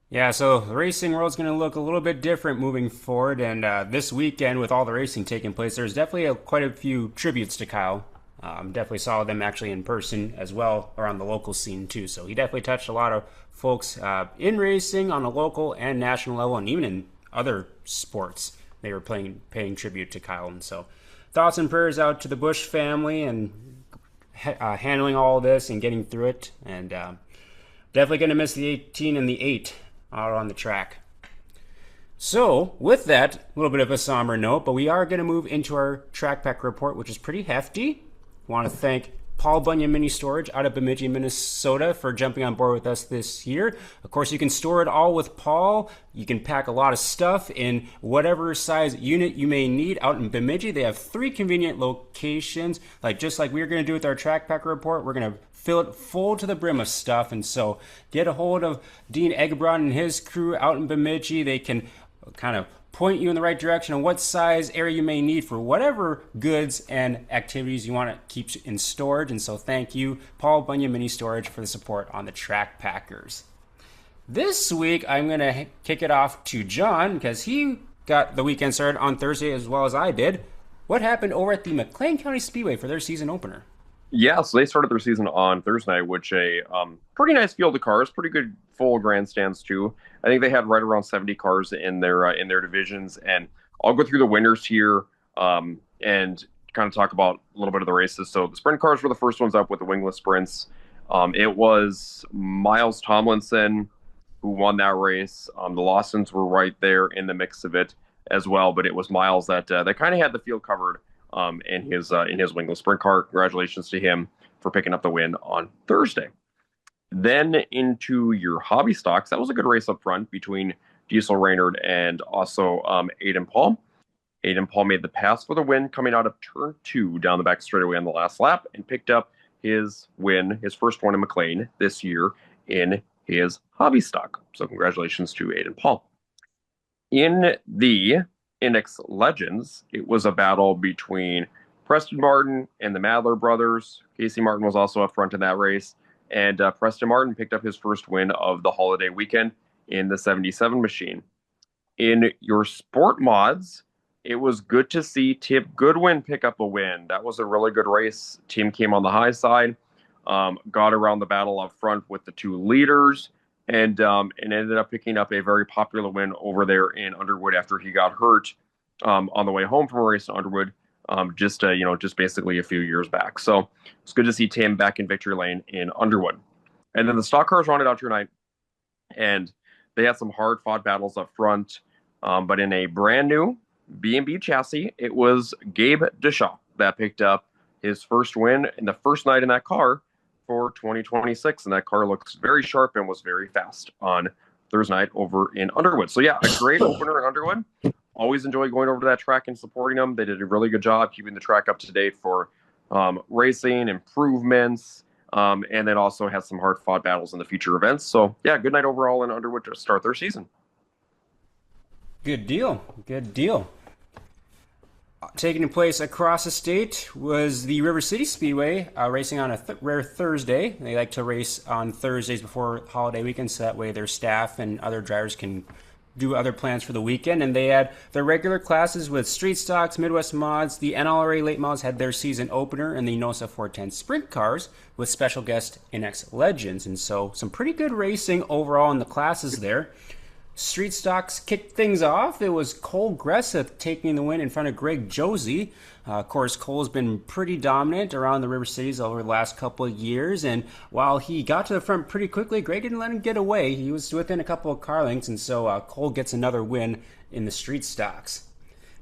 Yeah, so the racing world's going to look a little bit different moving forward. And this weekend, with all the racing taking place, there's definitely quite a few tributes to Kyle. Definitely saw them actually in person as well around the local scene too. So he definitely touched a lot of folks in racing on a local and national level, and even in other sports. They were paying tribute to Kyle, and so thoughts and prayers out to the Busch family and handling all of this and getting through it. And definitely going to miss the 18 and the 8 out on the track. So, with that, a little bit of a somber note, but we are going to move into our track pack report, which is pretty hefty. Want to thank Paul Bunyan Mini Storage out of Bemidji, Minnesota for jumping on board with us this year. Of course, you can store it all with Paul. You can pack a lot of stuff in whatever size unit you may need out in Bemidji. They have 3 convenient locations. Just like we're going to do with our track pack report, we're going to fill it full to the brim of stuff. And so get a hold of Dean Eggebraaten and his crew out in Bemidji. They can kind of point you in the right direction on what size area you may need for whatever goods and activities you want to keep in storage. And so thank you, Paul Bunyan Mini Storage, for the support on the Track Packers. This week, I'm going to kick it off to John because he got the weekend started on Thursday as well as I did. What happened over at the McLean County Speedway for their season opener? Yeah, so they started their season on Thursday night, which a pretty nice field of cars, pretty good full grandstands too. I think they had right around 70 cars in their divisions, and I'll go through the winners here and kind of talk about a little bit of the races. So the sprint cars were the first ones up with the wingless sprints. It was Miles Tomlinson who won that race. The Lawsons were right there in the mix of it as well, but it was Miles that kind of had the field covered in his wingless sprint car. Congratulations to him for picking up the win on Thursday. Then into your hobby stocks, that was a good race up front between Diesel Reynard and also Aiden Paul. Aiden Paul made the pass for the win coming out of turn 2 down the back straightaway on the last lap and picked up his win, his first one in McLean this year in his hobby stock. So congratulations to Aiden Paul. In the Index Legends, it was a battle between Preston Martin and the Madler brothers. Casey Martin was also up front in that race, and Preston Martin picked up his first win of the holiday weekend in the 77 machine. In your sport mods, it was good to see Tim Goodwin pick up a win. That was a really good race. Tim came on the high side. got around the battle up front with the two leaders, and ended up picking up a very popular win over there in Underwood after he got hurt on the way home from a race in Underwood, just basically a few years back. So it's good to see Tim back in victory lane in Underwood. And then the stock cars rounded out tonight, and they had some hard-fought battles up front, but in a brand new B&B chassis, it was Gabe Deschamps that picked up his first win in the first night in that car for 2026, and that car looks very sharp and was very fast on Thursday night over in Underwood. So yeah, a great opener in Underwood. Always enjoy going over to that track and supporting them. They did a really good job keeping the track up to date for racing improvements, and then also has some hard-fought battles in the future events. So yeah, good night overall in Underwood to start their season. Good deal. Taking place across the state was the River City Speedway, racing on a rare Thursday. They like to race on Thursdays before holiday weekends, so that way their staff and other drivers can do other plans for the weekend. And they had their regular classes with Street Stocks, Midwest Mods. The NLRA Late Models had their season opener, and the NOSA 410 Sprint Cars with special guest NX Legends. And so some pretty good racing overall in the classes there. Street Stocks kicked things off. It was Cole Gresseth taking the win in front of Greg Josie. Of course, Cole's been pretty dominant around the River Cities over the last couple of years, and while he got to the front pretty quickly, Greg didn't let him get away. He was within a couple of car lengths, and so Cole gets another win in the Street Stocks.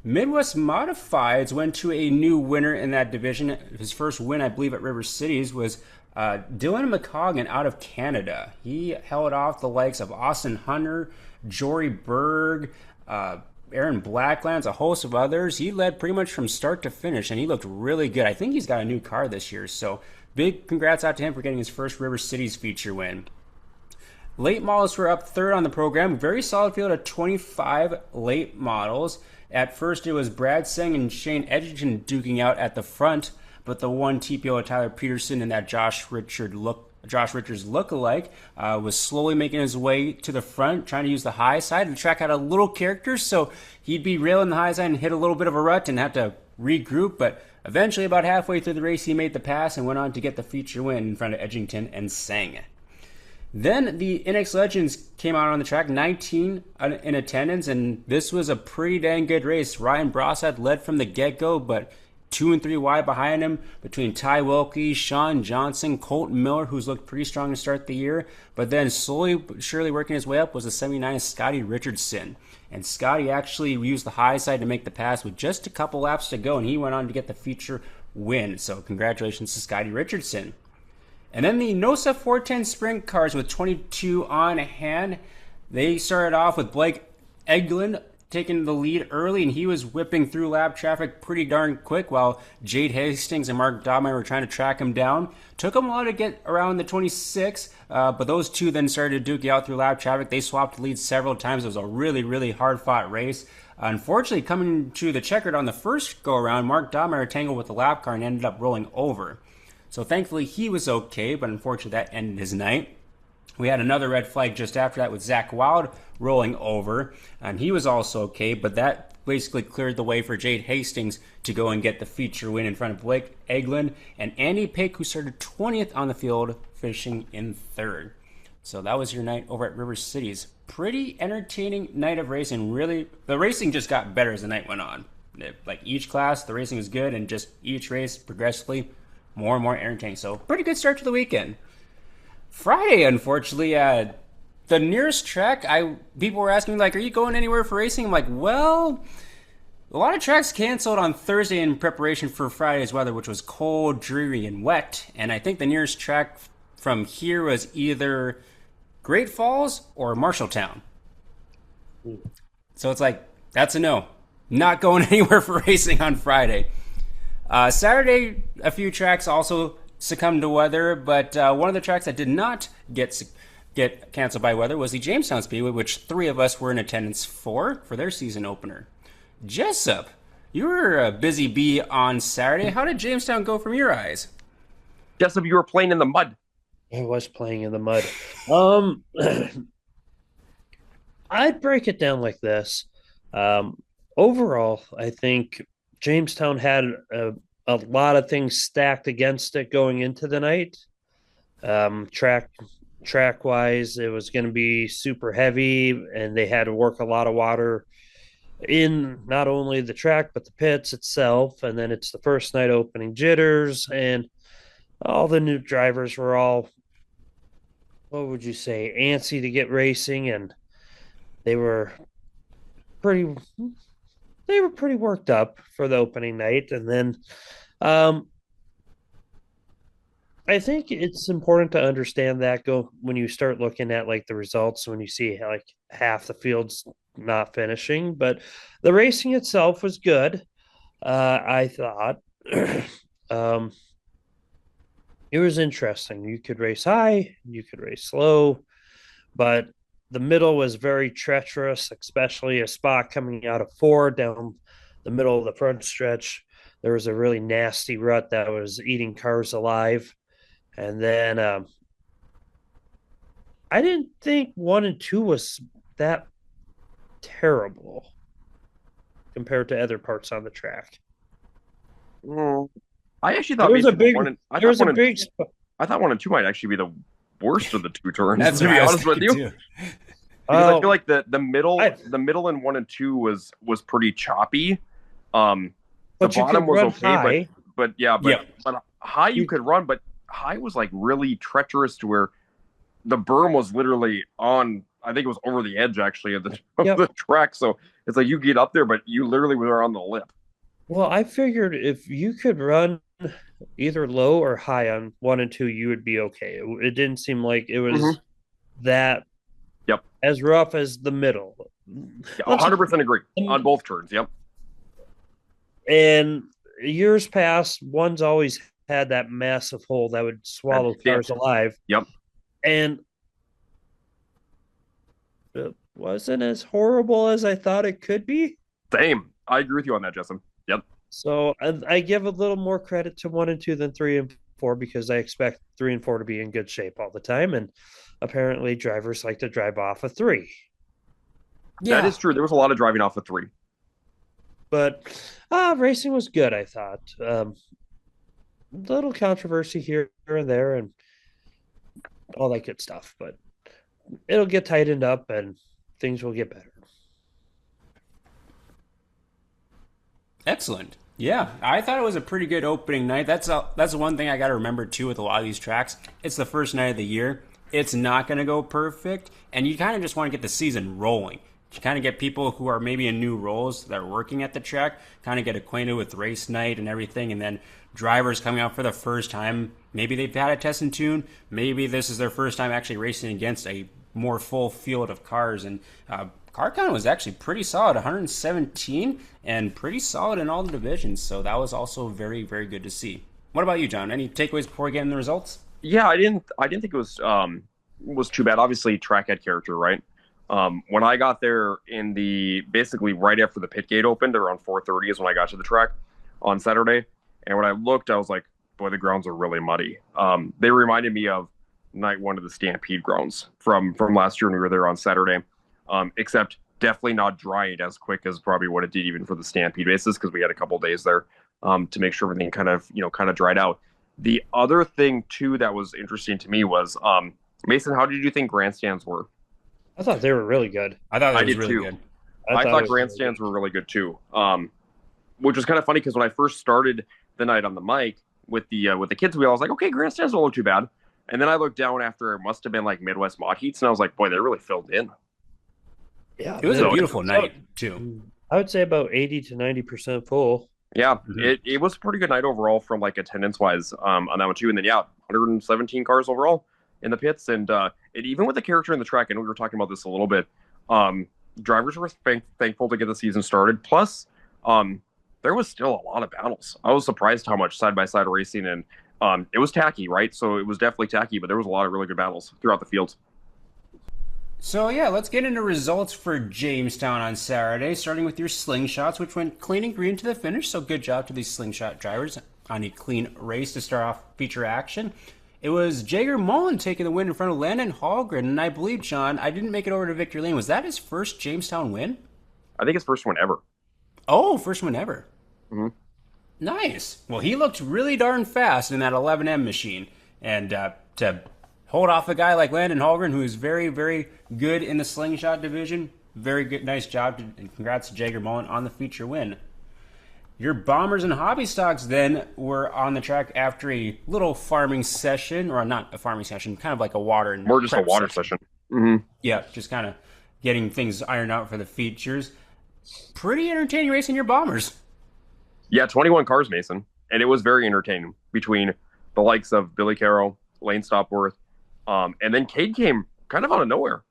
Midwest Modifieds went to a new winner in that division. His first win, I believe, at River Cities was Dylan McCoggan out of Canada. He held off the likes of Austin Hunter, Jory Berg, Aaron Blacklands, a host of others. He led pretty much from start to finish, and he looked really good. I think he's got a new car this year, so big congrats out to him for getting his first River Cities feature win. Late models were up third on the program. Very solid field of 25 late models. At first, it was Brad Seng and Shane Edgerton duking out at the front, but the one TPO of Tyler Peterson and that Josh Richards lookalike was slowly making his way to the front, trying to use the high side. The track had a little character, so he'd be railing the high side and hit a little bit of a rut and have to regroup, but eventually about halfway through the race he made the pass and went on to get the feature win in front of Edgington and Sang. Then the NX Legends came out on the track, 19 in attendance, and this was a pretty dang good race. Ryan Brossard led from the get-go, but 2 and 3 wide behind him between Ty Wilkie, Sean Johnson, Colton Miller, who's looked pretty strong to start the year, but then slowly but surely working his way up was the 79 Scotty Richardson. And Scotty actually used the high side to make the pass with just a couple laps to go, and he went on to get the feature win. So congratulations to Scotty Richardson. And then the NOSA 410 Sprint Cars with 22 on hand. They started off with Blake Eglin taking the lead early, and he was whipping through lap traffic pretty darn quick while Jade Hastings and Mark Dahmeyer were trying to track him down. Took him a while to get around the 26, but those two then started to duke it out through lap traffic. They swapped leads several times. It was a really, really hard-fought race. Unfortunately, coming to the checkered on the first go-around, Mark Dahmeyer tangled with the lap car and ended up rolling over. So thankfully he was okay, but unfortunately that ended his night. We had another red flag just after that with Zach Wild rolling over, and he was also okay, but that basically cleared the way for Jade Hastings to go and get the feature win in front of Blake Eglin and Andy Pick, who started 20th on the field, finishing in third. So that was your night over at River Cities. Pretty entertaining night of racing. Really, the racing just got better as the night went on. Like each class, the racing was good, and just each race progressively more and more entertaining. So pretty good start to the weekend. Friday, unfortunately, the nearest track, people were asking me, like, are you going anywhere for racing? I'm like, well, a lot of tracks canceled on Thursday in preparation for Friday's weather, which was cold, dreary, and wet. And I think the nearest track from here was either Great Falls or Marshalltown. So it's like, that's a no. Not going anywhere for racing on Friday. Saturday, a few tracks also succumbed to weather, but one of the tracks that did not get canceled by weather was the Jamestown Speedway, which 3 of us were in attendance for their season opener. Jessup, you were a busy bee on Saturday. How did Jamestown go from your eyes? Jessup, you were playing in the mud. I was playing in the mud. I'd break it down like this. Overall, I think Jamestown had a lot of things stacked against it going into the night. Track wise, it was going to be super heavy, and they had to work a lot of water in not only the track but the pits itself. And then it's the first night opening jitters, and all the new drivers were all, what would you say, antsy to get racing, and they were pretty pretty worked up for the opening night. And then I think it's important to understand that go when you start looking at like the results, when you see like half the field's not finishing. But the racing itself was good. I thought it was interesting. You could race high, you could race slow, but the middle was very treacherous, especially a spot coming out of four down the middle of the front stretch. There was a really nasty rut that was eating cars alive. And then I didn't think 1 and 2 was that terrible compared to other parts on the track. I actually thought I thought 1 and 2 might actually be the worst of the two turns. That's to be honest with you, because I feel like the middle in 1 and 2 was pretty choppy. The bottom was okay, but high you could run, but high was like really treacherous to where the berm was literally on. I think it was over the edge actually of the track. So it's like you get up there, but you literally were on the lip. Well, I figured if you could run either low or high on 1 and 2, you would be okay. It didn't seem like it was that as rough as the middle. 100% agree on both turns. Yep. And years past, one's always had that massive hole that would swallow cars alive. Yep. And it wasn't as horrible as I thought it could be. Same. I agree with you on that, Justin. Yep. So I give a little more credit to 1 and 2 than 3 and 4 because I expect 3 and 4 to be in good shape all the time. And apparently drivers like to drive off a 3. Yeah. That is true. There was a lot of driving off a 3. But racing was good, I thought. Little controversy here and there and all that good stuff. But it'll get tightened up and things will get better. Excellent. Yeah, I thought it was a pretty good opening night. That's the one thing I got to remember too with a lot of these tracks. It's the first night of the year. It's not going to go perfect, and you kind of just want to get the season rolling. You kind of get people who are maybe in new roles that are working at the track, kind of get acquainted with race night and everything, and then drivers coming out for the first time. Maybe they've had a test and tune. Maybe this is their first time actually racing against a more full field of cars, and car count was actually pretty solid, 117, and pretty solid in all the divisions. So that was also very, very good to see. What about you, John? Any takeaways before we get into the results? Yeah, I didn't think it was too bad. Obviously, track had character, right? When I got there basically right after the pit gate opened, around 4:30 is when I got to the track on Saturday. And when I looked, I was like, boy, the grounds are really muddy. They reminded me of night 1 of the Stampede grounds from last year when we were there on Saturday. Except definitely not drying as quick as probably what it did even for the Stampede basis, because we had a couple days there to make sure everything kind of dried out. The other thing too that was interesting to me was Mason, how did you think grandstands were? I thought they were really good. I thought it was really good. I thought grandstands were really good too, which was kind of funny because when I first started the night on the mic with the kids wheel, I was like, okay, grandstands don't look too bad. And then I looked down after it must have been like Midwest Mod Heats, and I was like, boy, they're really filled in. Yeah, it was a beautiful night too. I would say about 80 to 90% full. Yeah, it was a pretty good night overall from like attendance wise on that one too. And then 117 cars overall in the pits, and even with the character in the track, and we were talking about this a little bit. Drivers were thankful to get the season started. Plus, there was still a lot of battles. I was surprised how much side by side racing, and it was tacky, right? So it was definitely tacky, but there was a lot of really good battles throughout the fields. So yeah, let's get into results for Jamestown on Saturday, starting with your slingshots, which went clean and green to the finish. So good job to these slingshot drivers on a clean race to start off feature action. It was Jager Mullen taking the win in front of Landon Hallgren, and I believe, John, I didn't make it over to Victory Lane. Was that his first Jamestown win? I think his first one ever. Oh, first one ever. Mm-hmm. Nice. Well, he looked really darn fast in that 11M machine, and to hold off a guy like Landon Holgren, who is very, very good in the slingshot division. Very good, nice job, and congrats to Jagger Mullen on the feature win. Your Bombers and Hobby Stocks then were on the track after a little farming session, or not a farming session, kind of like a water and more just a water session. Mm-hmm. Yeah, just kind of getting things ironed out for the features. Pretty entertaining race in your Bombers. Yeah, 21 cars, Mason, and it was very entertaining between the likes of Billy Carroll, Lane Stopworth, and then Cade came kind of out of nowhere.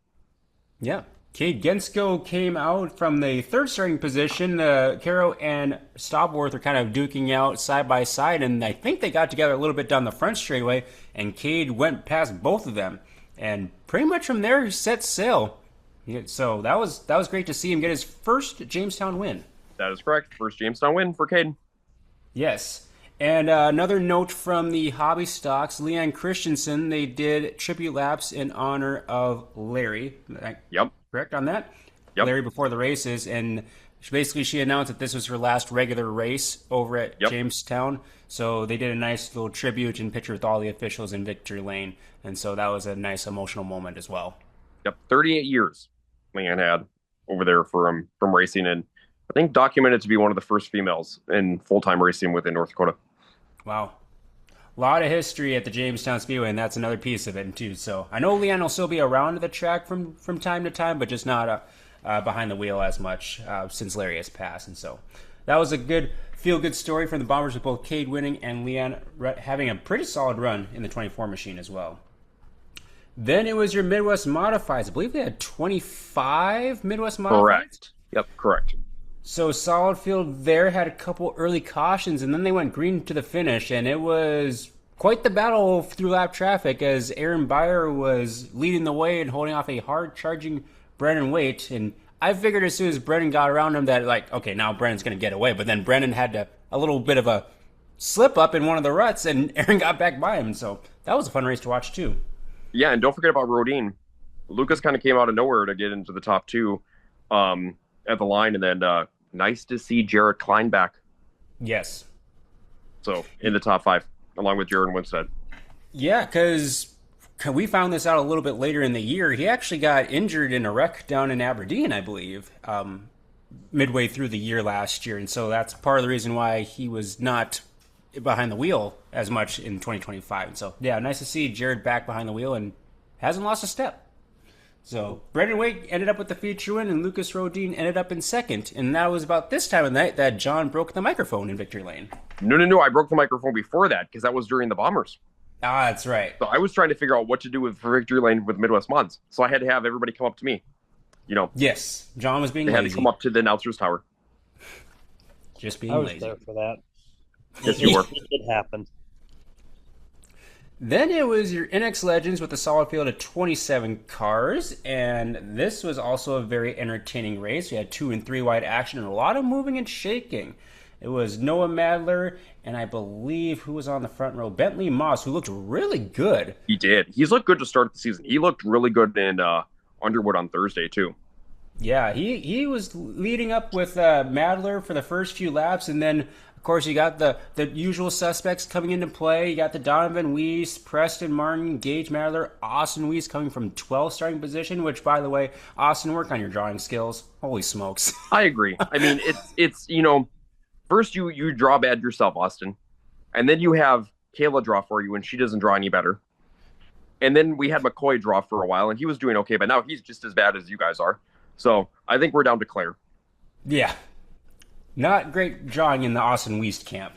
Yeah. Cade Gensko came out from the third starting position. Caro and Stopworth are kind of duking out side by side, and I think they got together a little bit down the front straightaway, and Cade went past both of them. And pretty much from there, he set sail. Yeah, so that was great to see him get his first Jamestown win. That is correct. First Jamestown win for Cade. Yes. And another note from the Hobby Stocks, Leanne Christensen, they did tribute laps in honor of Larry. Yep. Correct on that? Yep. Larry before the races, and she announced that this was her last regular race over at Jamestown. So they did a nice little tribute and picture with all the officials in victory lane, and so that was a nice emotional moment as well. Yep, 38 years Leanne had over there from racing, and I think documented to be one of the first females in full-time racing within North Dakota. Wow. A lot of history at the Jamestown Speedway, and that's another piece of it, too. So I know Leanne will still be around the track from time to time, but just not behind the wheel as much since Larry has passed. And so that was a good, feel-good story from the Bombers with both Cade winning and Leanne having a pretty solid run in the 24 machine as well. Then it was your Midwest Modifieds. I believe they had 25 Midwest Modifieds? Correct. Yep, correct. So Solid Field there had a couple early cautions, and then they went green to the finish, and it was quite the battle through lap traffic as Aaron Beyer was leading the way and holding off a hard-charging Brennan Waite. And I figured as soon as Brennan got around him that, like, okay, now Brennan's going to get away. But then Brennan had a little bit of a slip-up in one of the ruts, and Aaron got back by him. So that was a fun race to watch, too. Yeah, and don't forget about Rodin. Lucas kind of came out of nowhere to get into the top two. At the line, and then nice to see Jared Klein back. Yes. So in the top five, along with Jared Winstead. Yeah, because we found this out a little bit later in the year. He actually got injured in a wreck down in Aberdeen, I believe, midway through the year last year, and so that's part of the reason why he was not behind the wheel as much in 2025. And so, yeah, nice to see Jared back behind the wheel and hasn't lost a step. So Brendan Waite ended up with the feature win, and Lucas Rodin ended up in second. And that was about this time of night that John broke the microphone in victory lane. No. I broke the microphone before that because that was during the Bombers. Ah, that's right. So I was trying to figure out what to do with victory lane with Midwest Mods. So I had to have everybody come up to me. You know. Yes, John was being lazy. They had to come up to the announcer's tower. Just being lazy. I was there for that. Yes, you were. It happened. Then it was your NX Legends with a solid field of 27 cars, and this was also a very entertaining race. We had 2 and 3 wide action and a lot of moving and shaking. It was Noah Madler, and I believe who was on the front row, Bentley Moss, who looked really good. He did. He's looked good to start the season. He looked really good in Underwood on Thursday, too. Yeah, he was leading up with Madler for the first few laps, and then of course, you got the usual suspects coming into play. You got the Donovan Weiss, Preston Martin, Gage Madler, Austin Weiss coming from 12th starting position, which, by the way, Austin, work on your drawing skills. Holy smokes. I agree. I mean, it's first you draw bad yourself, Austin, and then you have Kayla draw for you, and she doesn't draw any better. And then we had McCoy draw for a while, and he was doing okay, but now he's just as bad as you guys are. So I think we're down to Claire. Yeah. Not great drawing in the Austin Weiss camp.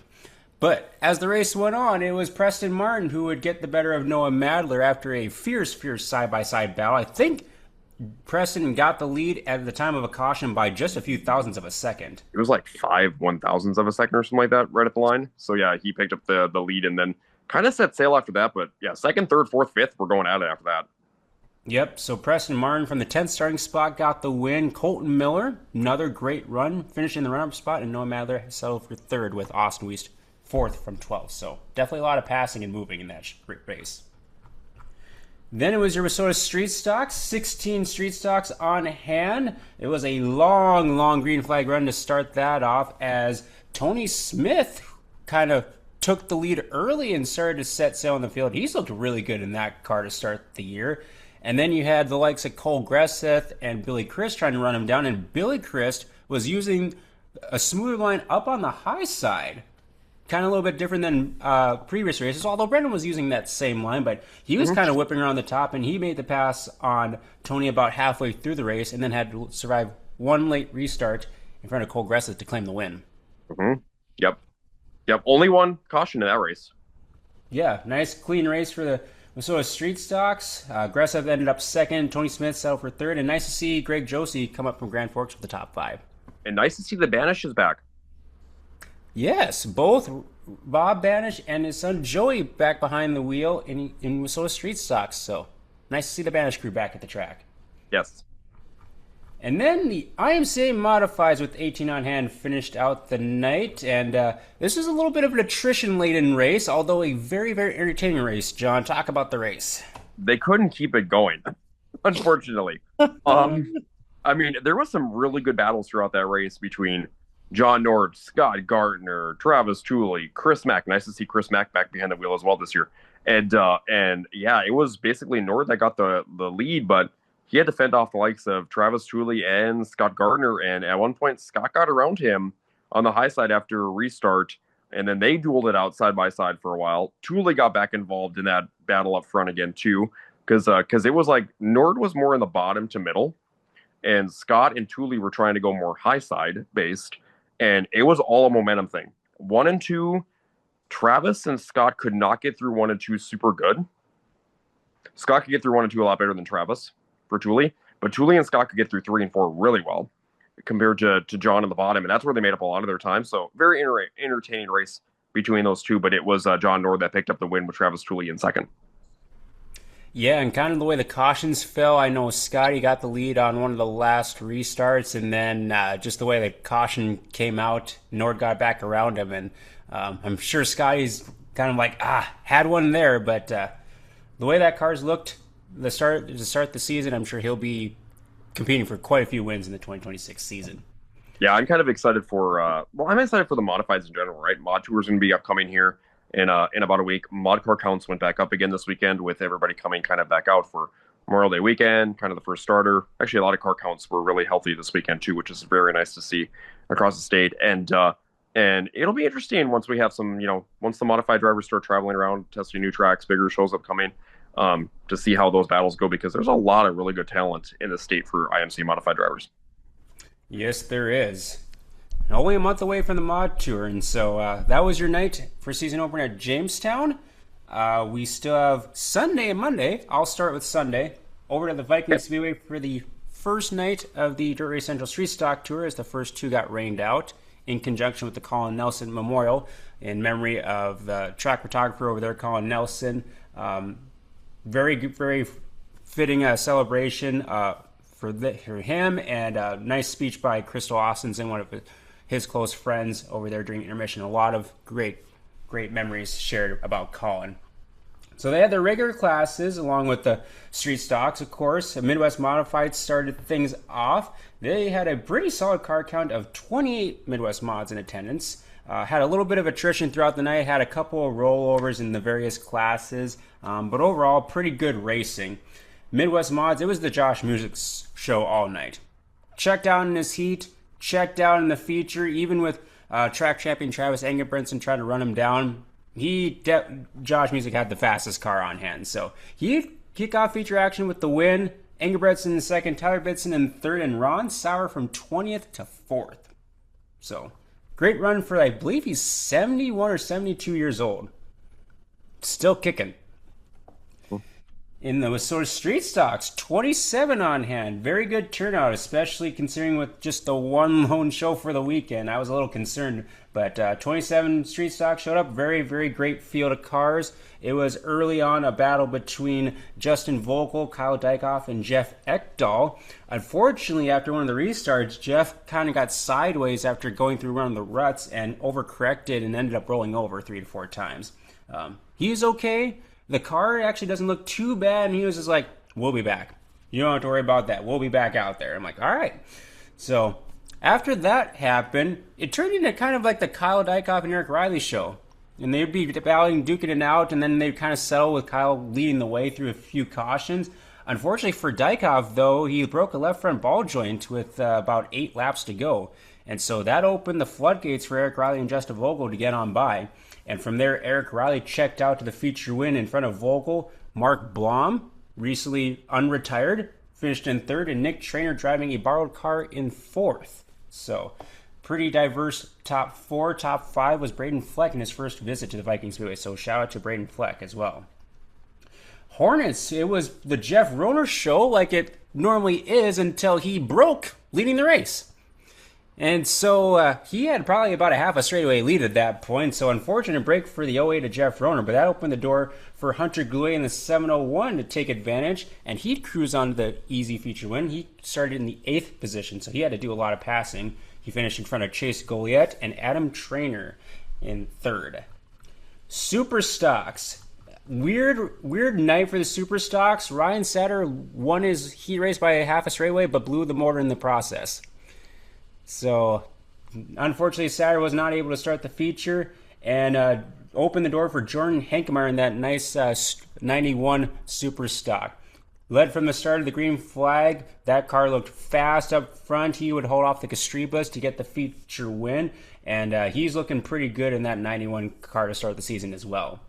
But as the race went on, it was Preston Martin who would get the better of Noah Madler after a fierce side-by-side battle. I think Preston got the lead at the time of a caution by just a few thousandths of a second. It was like 5 1,000ths of a second or something like that right at the line. So, yeah, he picked up the lead and then kind of set sail after that. But, yeah, second, third, fourth, fifth, we're going at it after that. Yep, so Preston Martin from the 10th starting spot got the win. Colton Miller, another great run, finishing the run-up spot, and Noah Madler settled for third with Austin Weiss fourth from 12th. So definitely a lot of passing and moving in that race. Then it was your Minnesota Street Stocks, 16 Street Stocks on hand. It was a long green flag run to start that off as Tony Smith kind of took the lead early and started to set sail in the field. He's looked really good in that car to start the year. And then you had the likes of Cole Gresseth and Billy Christ trying to run him down, and Billy Christ was using a smoother line up on the high side. Kind of a little bit different than previous races, although Brendan was using that same line, but he was kind of whipping around the top, and he made the pass on Tony about halfway through the race and then had to survive one late restart in front of Cole Gresseth to claim the win. Yep. Only one caution in that race. Yeah, nice clean race for the Minnesota Street Stocks. Gresseth ended up second. Tony Smith settled for third, and nice to see Greg Josie come up from Grand Forks with the top 5. And nice to see the Banishes back. Yes, both Bob Banish and his son Joey back behind the wheel in Minnesota Street Stocks. So nice to see the Banish crew back at the track. Yes. And then the IMCA Modifieds with 18 on hand finished out the night. And this was a little bit of an attrition-laden race, although a very, very entertaining race. John, talk about the race. They couldn't keep it going, unfortunately. I mean, there was some really good battles throughout that race between John Nord, Scott Gardner, Travis Tooley, Chris Mack. Nice to see Chris Mack back behind the wheel as well this year. And yeah, it was basically Nord that got the lead, but he had to fend off the likes of Travis Tooley and Scott Gardner. And at one point, Scott got around him on the high side after a restart, and then they dueled it out side by side for a while. Tooley got back involved in that battle up front again too, because it was like Nord was more in the bottom to middle, and Scott and Tooley were trying to go more high side based. And it was all a momentum thing. 1 and 2, Travis and Scott could not get through 1 and 2 super good. Scott could get through 1 and 2 a lot better than Travis for Tooley, but Tooley and Scott could get through 3 and 4 really well compared to John in the bottom, and that's where they made up a lot of their time. So very entertaining race between those two, but it was John Nord that picked up the win with Travis Tooley in second. Yeah, and kind of the way the cautions fell, I know Scotty got the lead on one of the last restarts, and then just the way the caution came out, Nord got back around him, and I'm sure Scotty's kind of like, had one there, but the way that car's looked to start the season, I'm sure he'll be competing for quite a few wins in the 2026 season. Yeah, I'm kind of excited for, I'm excited for the modifieds in general, right? Mod Tour's going to be upcoming here in about a week. Mod car counts went back up again this weekend with everybody coming kind of back out for Memorial Day weekend, kind of the first starter. Actually, a lot of car counts were really healthy this weekend too, which is very nice to see across the state. And it'll be interesting once we have some, once the modified drivers start traveling around, testing new tracks, bigger shows upcoming, to see how those battles go, because there's a lot of really good talent in the state for IMC modified drivers. Yes, there is. Only a month away from the Mod Tour, and so that was your night for season opener at Jamestown. We still have Sunday and Monday. I'll start with Sunday. Over to the Viking Speedway for the first night of the Dirt Race Central Street Stock Tour, as the first 2 got rained out in conjunction with the Colin Nelson Memorial in memory of the track photographer over there, Colin Nelson. Very, very fitting celebration for him, and a nice speech by Crystal Austin's and one of his close friends over there during intermission. A lot of great memories shared about Colin. So they had their regular classes along with the street stocks, of course. Midwest Modified started things off. They had a pretty solid car count of 28 Midwest Mods in attendance. Had a little bit of attrition throughout the night, had a couple of rollovers in the various classes, but overall pretty good racing. Midwest Mods, it was the Josh Music show all night. Checked out in his heat, checked out in the feature, even with track champion Travis Eggebraaten trying to run him down. Josh Music had the fastest car on hand, so he kick off feature action with the win. Eggebraaten in second, Tyler Bitson in third, and Ron Sauer from 20th to 4th. So great run for, I believe he's 71 or 72 years old. Still kicking. In the Minnesota Street Stocks, 27 on hand. Very good turnout, especially considering with just the one lone show for the weekend. I was a little concerned, but 27 Street Stocks showed up. Very, very great field of cars. It was early on a battle between Justin Vogel, Kyle Dykoff, and Jeff Ekdahl. Unfortunately, after one of the restarts, Jeff kind of got sideways after going through one of the ruts and overcorrected and ended up rolling over 3 to 4 times. He's okay. The car actually doesn't look too bad, and he was just like, we'll be back. You don't have to worry about that. We'll be back out there. I'm like, all right. So after that happened, it turned into kind of like the Kyle Dykoff and Eric Riley show. And they'd be battling, duking it out, and then they'd kind of settle with Kyle leading the way through a few cautions. Unfortunately for Dykov, though, he broke a left front ball joint with about 8 laps to go. And so that opened the floodgates for Eric Riley and Justin Vogel to get on by. And from there, Eric Riley checked out to the feature win in front of Vogel. Mark Blom, recently unretired, finished in third, and Nick Trainer driving a borrowed car in fourth. So pretty diverse top four. Top five was Braden Fleck in his first visit to the Viking Speedway. So shout out to Braden Fleck as well. Hornets, it was the Jeff Roner show like it normally is until he broke leading the race. And so he had probably about a half a straightaway lead at that point. So unfortunate break for the 08 of Jeff Roner, but that opened the door for Hunter Goulet in the 701 to take advantage, and he'd cruise on to the easy feature win. He started in the 8th position, so he had to do a lot of passing. He finished in front of Chase Goliath and Adam Trainer in third. Super Stocks. Weird night for the Super Stocks. Ryan Satter won his heat race by a half a straightaway, but blew the motor in the process. So, unfortunately, Satter was not able to start the feature and opened the door for Jordan Hankemeyer in that nice 91 Super Stock. Led from the start of the green flag. That car looked fast up front. He would hold off the Castribas to get the feature win. And he's looking pretty good in that 91 car to start the season as well.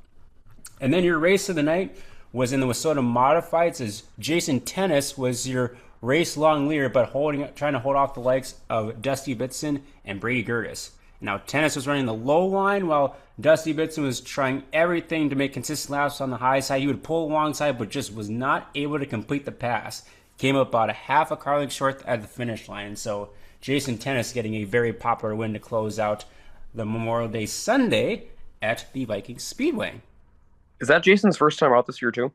And then your race of the night was in the Wissota Modifieds, as Jason Tennis was your race-long leader, but trying to hold off the likes of Dusty Bitson and Brady Gertis. Now, Tennis was running the low line, while Dusty Bitson was trying everything to make consistent laps on the high side. He would pull alongside, but just was not able to complete the pass. Came up about a half a car length short at the finish line. And so Jason Tennis getting a very popular win to close out the Memorial Day Sunday at the Viking Speedway. Is that Jason's first time out this year, too?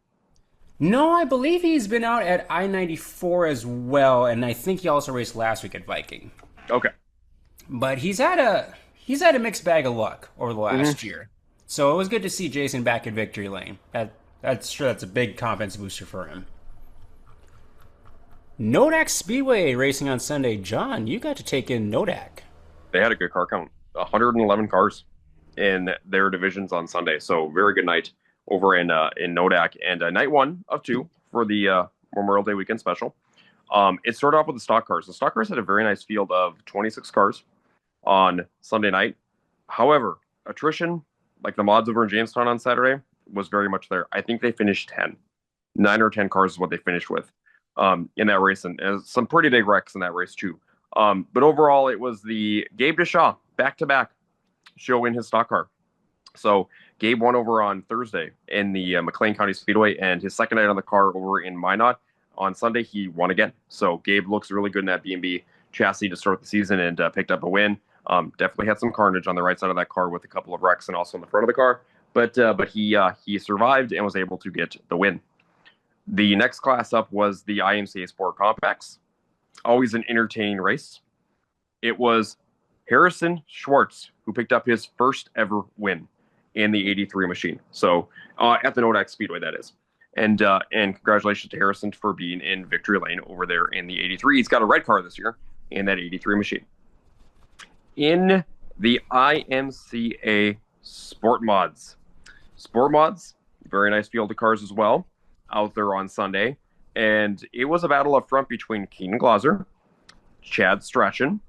No, I believe he's been out at I-94 as well, and I think he also raced last week at Viking. Okay. But he's had a mixed bag of luck over the last year. So it was good to see Jason back in victory lane. That's a big confidence booster for him. Nodak Speedway racing on Sunday. John, you got to take in Nodak. They had a good car count. 111 cars in their divisions on Sunday. So very good night over in Nodak, and night 1 of 2 for the Memorial Day weekend special. It started off with the stock cars. The stock cars had a very nice field of 26 cars on Sunday night. However, attrition, like the mods over in Jamestown on Saturday, was very much there. I think they finished 10. 9 or 10 cars is what they finished with in that race, and some pretty big wrecks in that race too. But overall, it was the Gabe DeShaw back-to-back show in his stock car. So Gabe won over on Thursday in the McLean County Speedway, and his second night on the car over in Minot on Sunday, he won again. So Gabe looks really good in that B&B chassis to start the season, and picked up a win. Definitely had some carnage on the right side of that car with a couple of wrecks and also in the front of the car. But he survived and was able to get the win. The next class up was the IMCA Sport Compacts. Always an entertaining race. It was Harrison Schwartz who picked up his first ever win in the 83 machine. So at the Nodak Speedway, that is. And congratulations to Harrison for being in victory lane over there in the 83. He's got a red car this year in that 83 machine. In the IMCA Sport Mods, very nice field of cars as well out there on Sunday. And it was a battle up front between Keenan Glauser, Chad Strachan,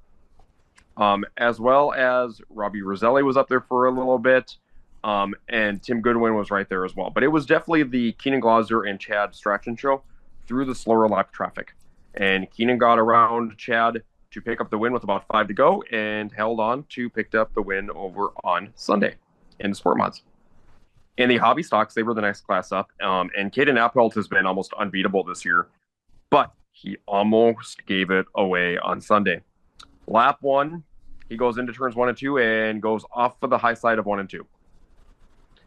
as well as Robbie Roselli was up there for a little bit. And Tim Goodwin was right there as well. But it was definitely the Keenan Glauser and Chad Strachan show through the slower lap traffic. And Keenan got around Chad to pick up the win with about 5 to go and held on to pick up the win over on Sunday in the Sport Mods. In the hobby stocks, they were the next class up. And Caden Appelt has been almost unbeatable this year, but he almost gave it away on Sunday. Lap 1, he goes into turns 1 and 2 and goes off for the high side of 1 and 2.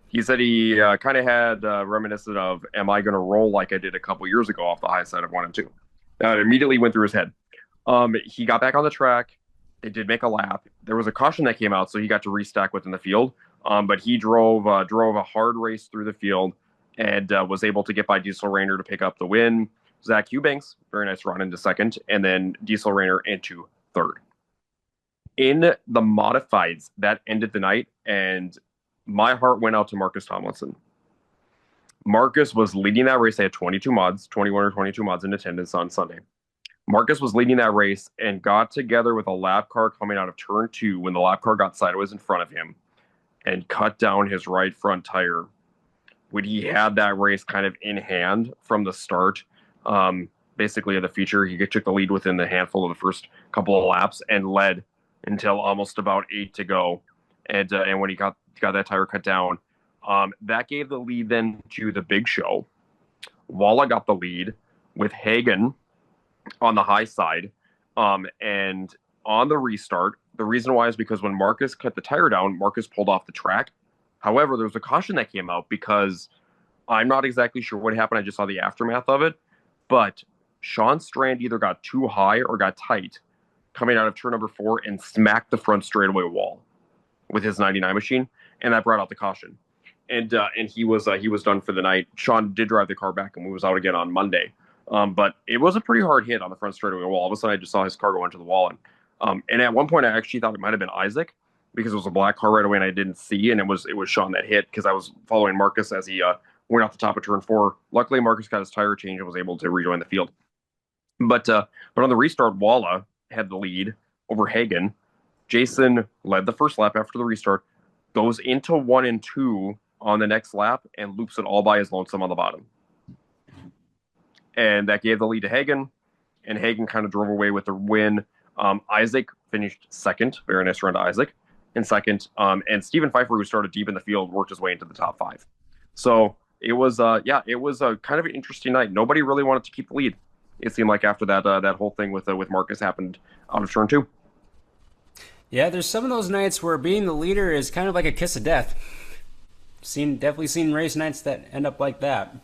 He said he kind of had reminiscent of, am I going to roll like I did a couple years ago off the high side of 1 and 2? It immediately went through his head. He got back on the track. They did make a lap. There was a caution that came out, so he got to restack within the field. But he drove a hard race through the field and was able to get by Diesel Rainer to pick up the win. Zach Eubanks, very nice run into second, and then Diesel Rainer into third. In the modifieds, that ended the night, and my heart went out to Marcus Tomlinson. Marcus was leading that race. They had 21 or 22 mods in attendance on Sunday. Marcus was leading that race and got together with a lap car coming out of turn 2 when the lap car got sideways in front of him and cut down his right front tire. When he had that race kind of in hand from the start, basically of the feature, he took the lead within the handful of the first couple of laps and led until almost about 8 to go. And when he got that tire cut down, that gave the lead then to the big show. Walla got the lead with Hagen on the high side. And on the restart, the reason why is because when Marcus cut the tire down, Marcus pulled off the track. However, there was a caution that came out because I'm not exactly sure what happened. I just saw the aftermath of it. But Sean Strand either got too high or got tight coming out of turn number 4 and smacked the front straightaway wall with his 99 machine, and that brought out the caution. And he was done for the night. Sean did drive the car back and was out again on Monday. But it was a pretty hard hit on the front straightaway wall. All of a sudden, I just saw his car go into the wall. And at one point, I actually thought it might have been Isaac because it was a black car right away and I didn't see. And it was Sean that hit because I was following Marcus as he went off the top of turn 4. Luckily, Marcus got his tire change and was able to rejoin the field. But on the restart, Walla had the lead over Hagen. Jason led the first lap after the restart, goes into 1 and 2 on the next lap, and loops it all by his lonesome on the bottom. And that gave the lead to Hagen, and Hagen kind of drove away with the win. Isaac finished second. Very nice run to Isaac in second. And Stephen Pfeiffer, who started deep in the field, worked his way into the top 5. So it was a kind of an interesting night. Nobody really wanted to keep the lead. It seemed like after that whole thing with Marcus happened out of turn 2. Yeah, there's some of those nights where being the leader is kind of like a kiss of death. Definitely seen race nights that end up like that.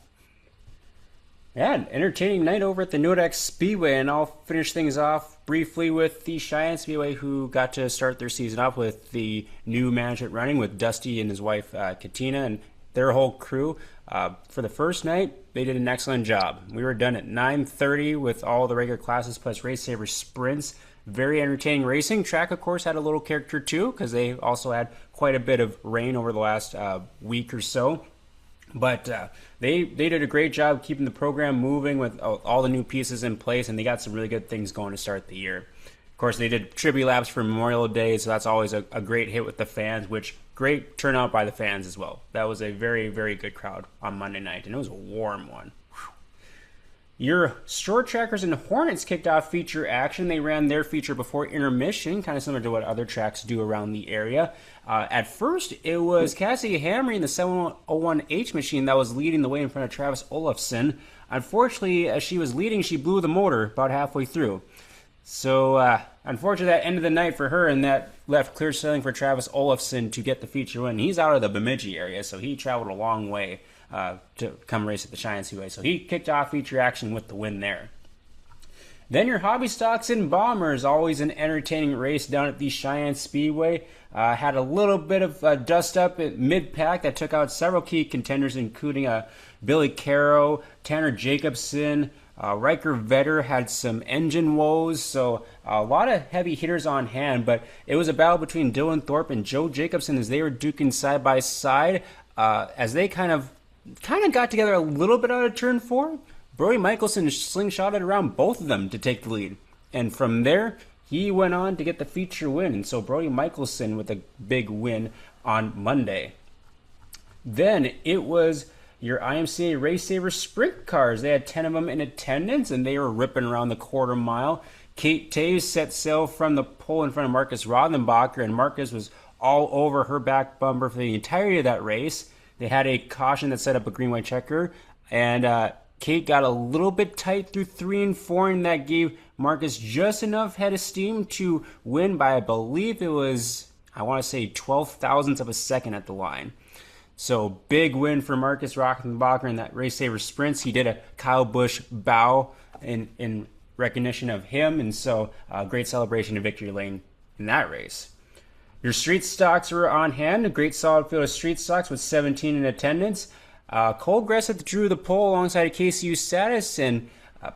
Yeah, an entertaining night over at the Nodak Speedway, and I'll finish things off briefly with the Sheyenne Speedway, who got to start their season off with the new management running with Dusty and his wife Katina and their whole crew. For the first night, they did an excellent job. We were done at 9:30 with all the regular classes plus Race Saver sprints. Very entertaining racing. Track, of course, had a little character too because they also had quite a bit of rain over the last week or so. But they did a great job keeping the program moving with all the new pieces in place, and they got some really good things going to start the year. Of course, they did tribute laps for Memorial Day, so that's always a great hit with the fans, which great turnout by the fans as well. That was a very, very good crowd on Monday night, and it was a warm one. Your Short Trackers and Hornets kicked off feature action. They ran their feature before intermission, kind of similar to what other tracks do around the area. At first, it was Cassie hammering the 701H machine that was leading the way in front of Travis Olafson. Unfortunately, as she was leading, she blew the motor about halfway through. So, unfortunately, that ended the night for her, and that left clear sailing for Travis Olafson to get the feature win. He's out of the Bemidji area, so he traveled a long way to come race at the Sheyenne Speedway. So he kicked off feature action with the win there. Then your Hobby Stocks and Bombers, always an entertaining race down at the Sheyenne Speedway. Had a little bit of dust up at mid-pack that took out several key contenders, including Billy Caro, Tanner Jacobson, Riker Vetter had some engine woes, so a lot of heavy hitters on hand, but it was a battle between Dylan Thorpe and Joe Jacobson as they were duking side by side. As they kind of got together a little bit out of turn 4, Brody Michelson slingshotted around both of them to take the lead. And from there, he went on to get the feature win. And so Brody Michelson with a big win on Monday. Then it was your IMCA Race Saver sprint cars. They had 10 of them in attendance, and they were ripping around the quarter mile. Kate Taves set sail from the pole in front of Marcus Rodenbacher, and Marcus was all over her back bumper for the entirety of that race. They had a caution that set up a green-white checker, and Kate got a little bit tight through 3 and 4, and that gave Marcus just enough head of steam to win by, I believe it was, I want to say 12 thousandths of a second at the line. So big win for Marcus Rockenbacher in that Race Saver sprints. He did a Kyle Busch bow in recognition of him, and so great celebration in victory lane in that race. Your street stocks were on hand. A great solid field of street stocks with 17 in attendance. Cole Gressett drew the pole alongside of KCU Status and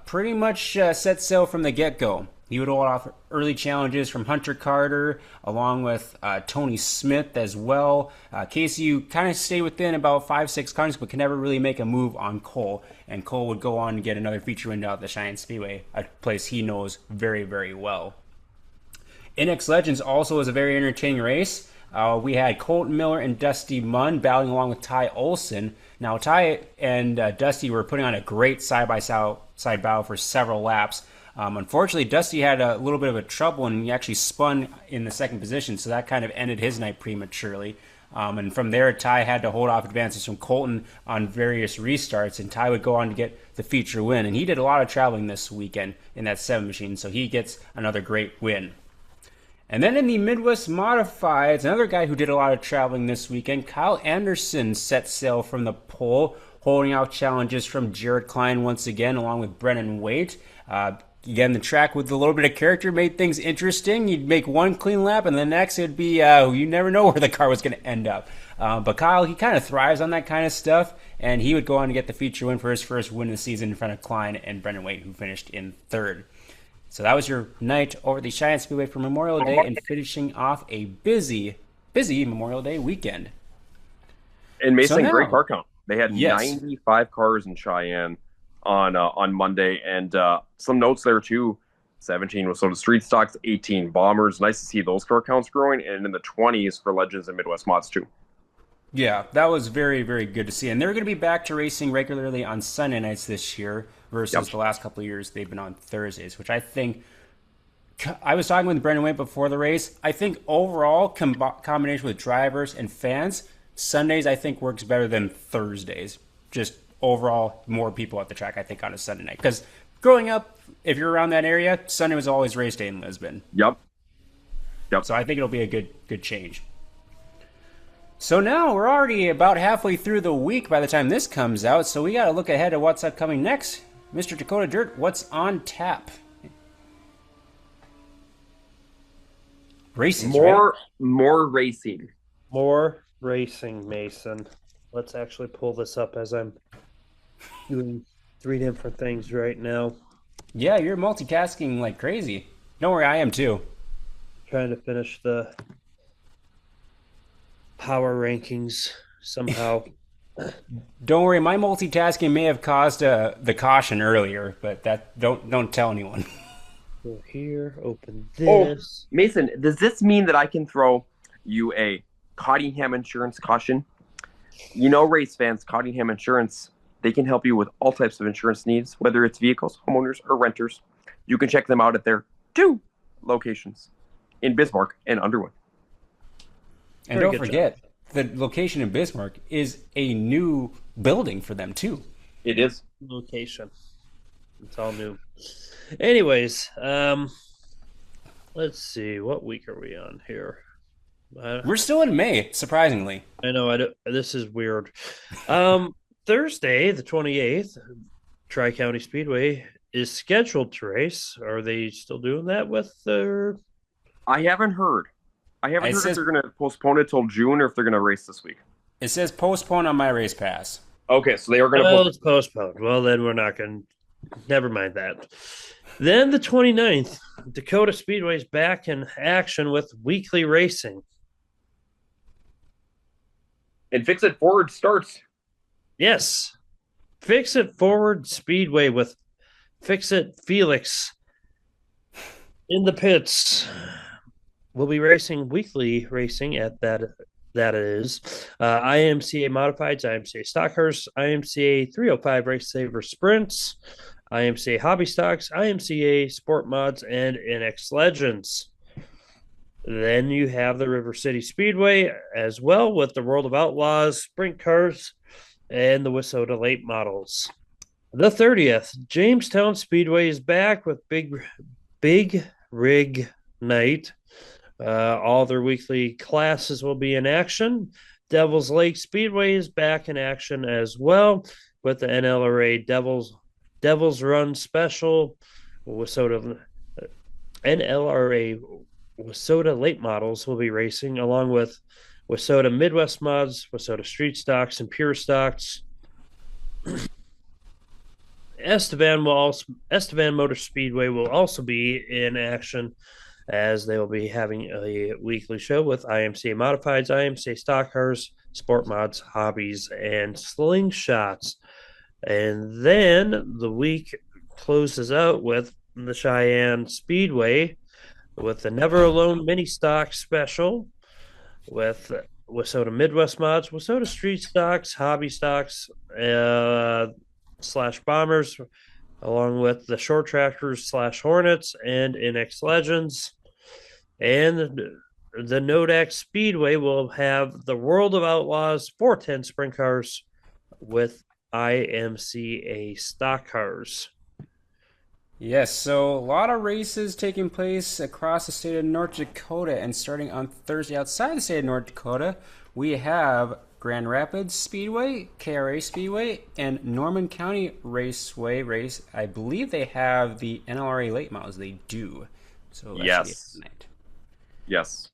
pretty much set sail from the get-go. He would hold off early challenges from Hunter Carter, along with Tony Smith as well. Casey kind of stayed within about 5-6 cars, but could never really make a move on Cole. And Cole would go on to get another feature win out at the Cheyenne Speedway, a place he knows very, very well. NX Legends also was a very entertaining race. We had Colton Miller and Dusty Munn battling along with Ty Olson. Now, Ty and Dusty were putting on a great side-by-side battle for several laps. Unfortunately, Dusty had a little bit of a trouble, and he actually spun in the second position, so that kind of ended his night prematurely. And from there, Ty had to hold off advances from Colton on various restarts, and Ty would go on to get the feature win. And he did a lot of traveling this weekend in that 7 machine, so he gets another great win. And then in the Midwest Modifieds, another guy who did a lot of traveling this weekend, Kyle Anderson set sail from the pole, holding out challenges from Jared Klein once again, along with Brennan Waite. Again, the track with a little bit of character made things interesting. You'd make one clean lap, and the next it'd be, you never know where the car was going to end up. But Kyle, he kind of thrives on that kind of stuff, and he would go on to get the feature win for his first win of the season in front of Klein and Brennan Waite, who finished in third. So that was your night over the Cheyenne Speedway for Memorial Day, and finishing off a busy Memorial Day weekend. And Mason, great car count. They had 95 cars in Cheyenne on Monday, and some notes there too. 17 was sort of street stocks, 18 bombers. Nice to see those car counts growing, and in the 20s for Legends and Midwest Mods too. Yeah, that was very, very good to see. And they're going to be back to racing regularly on Sunday nights this year versus the last couple of years they've been on Thursdays, which I think, I was talking with Brendan Waite before the race, I think overall combination with drivers and fans, Sundays I think works better than Thursdays. Just overall more people at the track I think on a Sunday night. Because growing up, if you're around that area, Sunday was always race day in Lisbon. Yep. So I think it'll be a good change. So now we're already about halfway through the week by the time this comes out, so we got to look ahead at what's upcoming next. Mr. Dakota Dirt, what's on tap? Racing, more racing. More racing, Mason. Let's actually pull this up as I'm doing 3 different things right now. Yeah, you're multitasking like crazy. Don't worry, I am too. Trying to finish the power rankings somehow. Don't worry, my multitasking may have caused the caution earlier, but that don't tell anyone. Go here, open this. Oh, Mason, does this mean that I can throw you a Cottingham Insurance caution? You know, race fans, Cottingham Insurance, they can help you with all types of insurance needs, whether it's vehicles, homeowners, or renters. You can check them out at their 2 locations in Bismarck and Underwood. And don't forget, the location in Bismarck is a new building for them, too. It is. Location. It's all new. Anyways, let's see. What week are we on here? We're still in May, surprisingly. I know. This is weird. Thursday, the 28th, Tri-County Speedway is scheduled to race. Are they still doing that with their... I haven't heard. If they're going to postpone it till June or if they're going to race this week. It says postpone on my race pass. Okay, so they are going to postpone. It's postponed. Well, then we're not going to... Never mind that. Then the 29th, Dakota Speedway is back in action with weekly racing. And Fix It Forward starts. Yes. Fix It Forward Speedway with Fix It Felix in the pits. We'll be racing weekly racing at that is IMCA Modifieds, IMCA Stock Cars, IMCA 305 Race Saver Sprints, IMCA Hobby Stocks, IMCA Sport Mods, and NX Legends. Then you have the River City Speedway as well with the World of Outlaws, Sprint Cars, and the Wissota Late Models. The 30th, Jamestown Speedway is back with Big Rig Night. All their weekly classes will be in action. Devil's Lake Speedway is back in action as well with the NLRA Devil's Run Special. NLRA Wissota Late Models will be racing along with Wissota Midwest Mods, Wissota Street Stocks, and Pure Stocks. Estevan Motor Speedway will also be in action, as they will be having a weekly show with IMCA Modifieds, IMCA Stock Cars, Sport Mods, Hobbies, and Slingshots. And then the week closes out with the Sheyenne Speedway with the Never Alone Mini Stock Special with Wissota Midwest Mods, Wissota Street Stocks, Hobby Stocks, slash Bombers, along with the Short Tractors slash Hornets and NX Legends. And the Nodak Speedway will have the World of Outlaws 410 sprint cars with IMCA stock cars. Yes, so a lot of races taking place across the state of North Dakota, and starting on Thursday outside the state of North Dakota, we have Grand Rapids Speedway, KRA Speedway, and Norman County Raceway race. I believe they have the NLRA late models. They do. So yes. Tonight. Yes.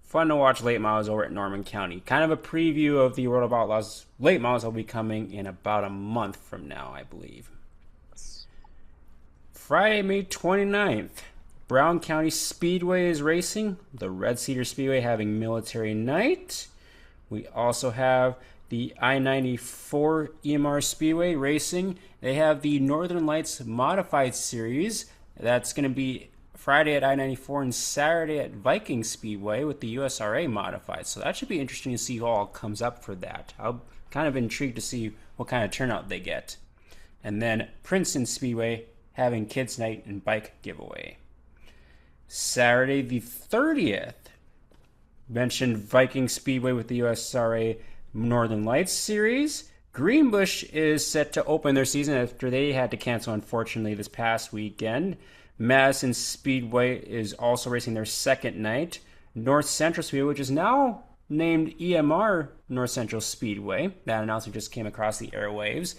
Fun to watch late models over at Norman County. Kind of a preview of the World of Outlaws late models will be coming in about a month from now, I believe. Friday, May 29th, Brown County Speedway is racing. The Red Cedar Speedway having military night. We also have the I-94 EMR Speedway racing. They have the Northern Lights Modified Series. That's going to be Friday at I-94 and Saturday at Viking Speedway with the USRA Modified. So that should be interesting to see who all comes up for that. I'm kind of intrigued to see what kind of turnout they get. And then Princeton Speedway having Kids Night and Bike Giveaway. Saturday the 30th, mentioned Viking Speedway with the USRA Northern Lights Series. Greenbush is set to open their season after they had to cancel, unfortunately, this past weekend. Madison Speedway is also racing their second night. North Central Speedway, which is now named EMR North Central Speedway. That announcement just came across the airwaves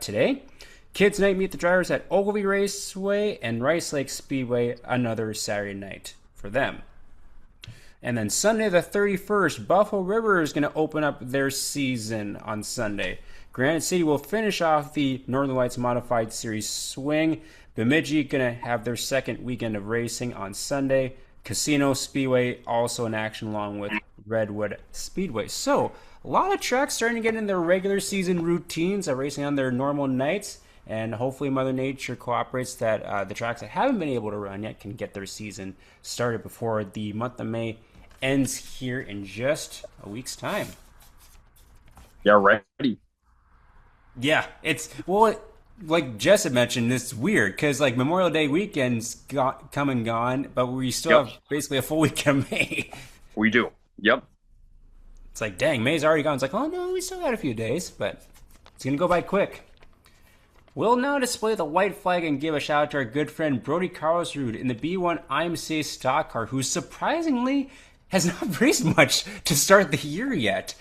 today. Kids Night meet the drivers at Ogilvie Raceway, and Rice Lake Speedway another Saturday night for them. And then Sunday the 31st, Buffalo River is going to open up their season on Sunday. Granite City will finish off the Northern Lights Modified Series swing. Bemidji going to have their second weekend of racing on Sunday. Casino Speedway also in action along with Redwood Speedway. So a lot of tracks starting to get in their regular season routines, are racing on their normal nights. And hopefully Mother Nature cooperates that the tracks that haven't been able to run yet can get their season started before the month of May ends here in just a week's time. Yeah, ready. Yeah, it's, well, like Jess had mentioned, it's weird because like Memorial Day weekend's come and gone, but we still have basically a full week of May. We do. Yep. It's like, dang, May's already gone. It's like, oh no, we still got a few days, but it's going to go by quick. We'll now display the white flag and give a shout out to our good friend Brody Carlsrud in the B1 IMCA stock car, who surprisingly has not raced much to start the year yet.